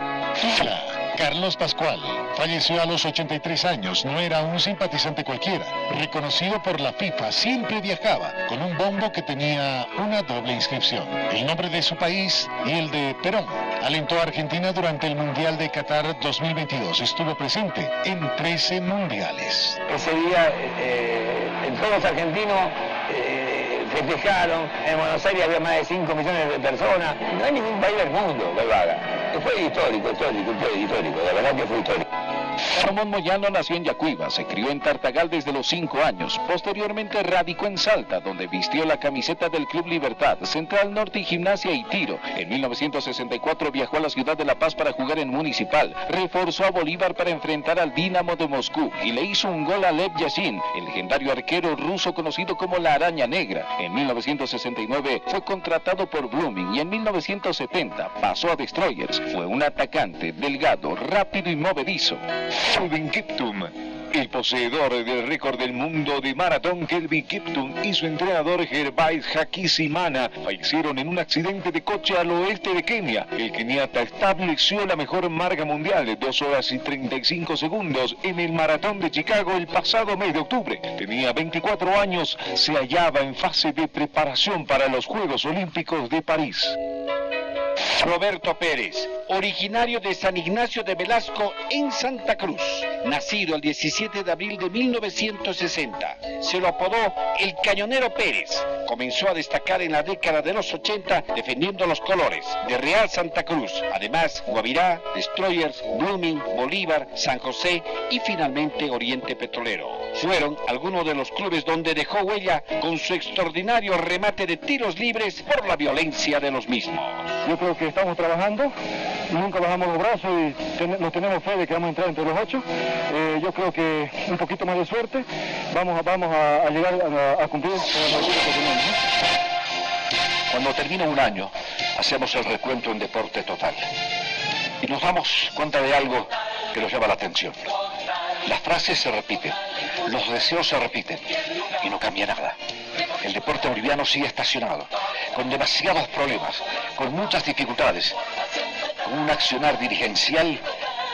Carlos Pascual falleció a los 83 años, no era un simpatizante cualquiera. Reconocido por la FIFA, siempre viajaba con un bombo que tenía una doble inscripción, el nombre de su país y el de Perón. Alentó a Argentina durante el Mundial de Qatar 2022, estuvo presente en 13 mundiales. Ese día todos los argentinos festejaron, en Buenos Aires había más de 5 millones de personas, no hay ningún país del mundo que lo haga. Fue histórico, la verdad que fue histórico. Salomón Moyano nació en Yacuiba, se crió en Tartagal desde los 5 años, posteriormente radicó en Salta, donde vistió la camiseta del Club Libertad, Central Norte y Gimnasia y Tiro. En 1964 viajó a la ciudad de La Paz para jugar en Municipal, reforzó a Bolívar para enfrentar al Dinamo de Moscú y le hizo un gol a Lev Yashin, el legendario arquero ruso conocido como la Araña Negra. En 1969 fue contratado por Blooming y en 1970 pasó a Destroyers. Fue un atacante delgado, rápido y movedizo. Kelvin Kiptum, el poseedor del récord del mundo de maratón. Kelvin Kiptum y su entrenador Gervais Hakizimana fallecieron en un accidente de coche al oeste de Kenia. El keniata estableció la mejor marca mundial de 2 horas y 35 segundos en el maratón de Chicago el pasado mes de octubre. Tenía 24 años, se hallaba en fase de preparación para los Juegos Olímpicos de París. Roberto Pérez, originario de San Ignacio de Velasco en Santa Cruz, nacido el 17 de abril de 1960. Se lo apodó el Cañonero Pérez. Comenzó a destacar en la década de los 80 defendiendo los colores de Real Santa Cruz. Además, Guavirá, Destroyers, Blooming, Bolívar, San José y finalmente Oriente Petrolero. Fueron algunos de los clubes donde dejó huella con su extraordinario remate de tiros libres por la violencia de los mismos. Yo creo que estamos trabajando, nunca bajamos los brazos y nos tenemos fe de que vamos a entrar entre los 8. Yo creo que un poquito más de suerte, vamos a llegar a cumplir con el objetivo que tenemos. Cuando termina un año, hacemos el recuento en Deporte Total y nos damos cuenta de algo que nos llama la atención. Las frases se repiten, los deseos se repiten y no cambia nada. El deporte boliviano sigue estacionado, con demasiados problemas, con muchas dificultades, con un accionar dirigencial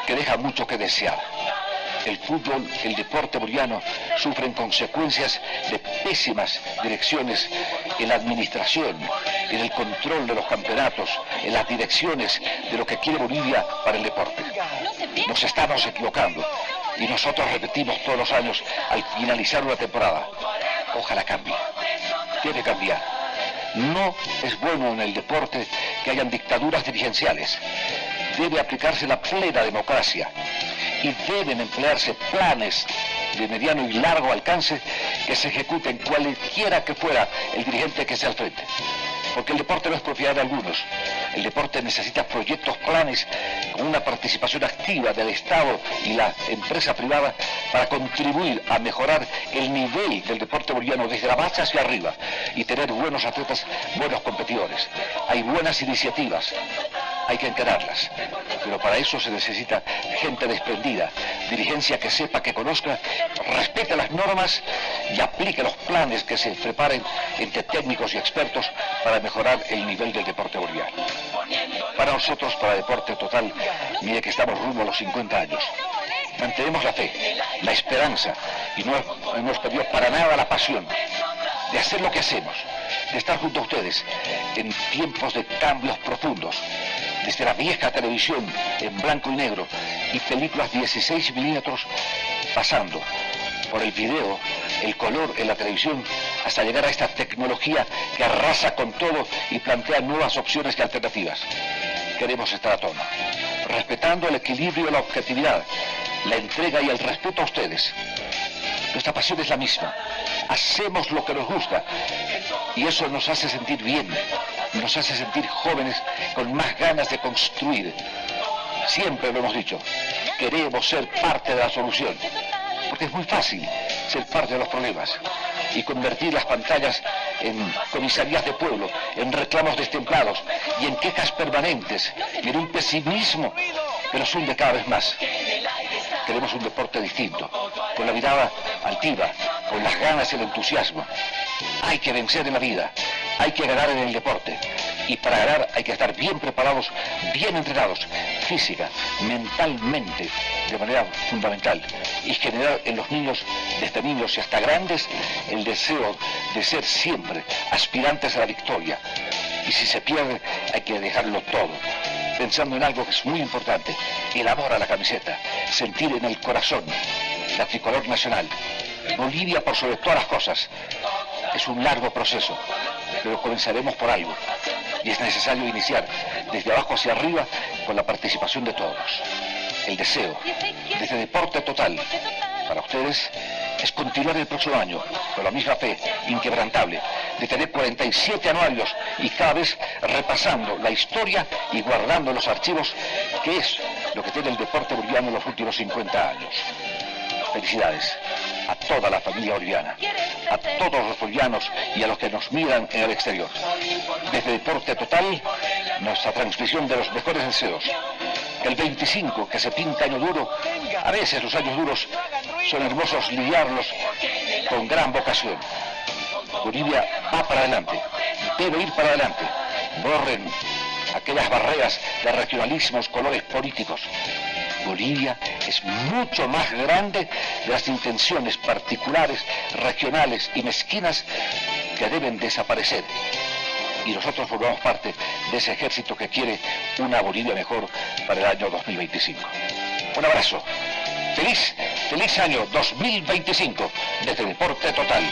que deja mucho que desear. El fútbol, el deporte boliviano, sufren consecuencias de pésimas direcciones en la administración, en el control de los campeonatos, en las direcciones de lo que quiere Bolivia para el deporte. Nos estamos equivocando y nosotros repetimos todos los años al finalizar una temporada. Ojalá cambie. Debe cambiar. No es bueno en el deporte que hayan dictaduras dirigenciales. Debe aplicarse la plena democracia y deben emplearse planes de mediano y largo alcance que se ejecuten cualquiera que fuera el dirigente que sea al frente. Porque el deporte no es propiedad de algunos, El deporte necesita proyectos, planes, con una participación activa del Estado y la empresa privada para contribuir a mejorar el nivel del deporte boliviano desde la base hacia arriba y tener buenos atletas, buenos competidores. Hay buenas iniciativas, hay que encararlas, pero para eso se necesita gente desprendida, dirigencia que sepa, que conozca, respete las normas y aplique los planes que se preparen entre técnicos y expertos para mejorar el nivel del deporte boliviano. Para nosotros, para Deporte Total, mire que estamos rumbo a los 50 años. Mantenemos la fe, la esperanza y no hemos perdido para nada la pasión de hacer lo que hacemos, de estar junto a ustedes en tiempos de cambios profundos, desde la vieja televisión en blanco y negro y películas 16 milímetros, pasando por el video, el color en la televisión, hasta llegar a esta tecnología que arrasa con todo y plantea nuevas opciones y alternativas. Queremos estar a tono, respetando el equilibrio y la objetividad, la entrega y el respeto a ustedes. Nuestra pasión es la misma. Hacemos lo que nos gusta y eso nos hace sentir bien, nos hace sentir jóvenes con más ganas de construir. Siempre lo hemos dicho, queremos ser parte de la solución, porque es muy fácil ser parte de los problemas y convertir las pantallas en comisarías de pueblo, en reclamos destemplados y en quejas permanentes y en un pesimismo que nos hunde cada vez más. Queremos un deporte distinto, con la mirada altiva, con las ganas y el entusiasmo. Hay que vencer en la vida, hay que ganar en el deporte. Y para ganar hay que estar bien preparados, bien entrenados, física, mentalmente, de manera fundamental. Y generar en los niños, desde niños y hasta grandes, el deseo de ser siempre aspirantes a la victoria. Y si se pierde, hay que dejarlo todo, pensando en algo que es muy importante, el amor a la camiseta, sentir en el corazón la tricolor nacional. Bolivia por sobre todas las cosas. Es un largo proceso, pero comenzaremos por algo. Y es necesario iniciar desde abajo hacia arriba con la participación de todos. El deseo, desde Deporte Total, para ustedes, es continuar el próximo año con la misma fe inquebrantable de tener 47 anuarios y cada vez repasando la historia y guardando los archivos, que es lo que tiene el deporte boliviano en los últimos 50 años. Felicidades a toda la familia boliviana, a todos los bolivianos y a los que nos miran en el exterior. Desde Deporte Total, nuestra transmisión de los mejores deseos. El 25, que se pinta año duro, a veces los años duros son hermosos lidiarlos con gran vocación. Bolivia va para adelante, debe ir para adelante. Borren aquellas barreras de regionalismos, colores políticos. Bolivia es mucho más grande de las intenciones particulares, regionales y mezquinas que deben desaparecer. Y nosotros formamos parte de ese ejército que quiere una Bolivia mejor para el año 2025. Un abrazo. Feliz año 2025 desde Deporte Total.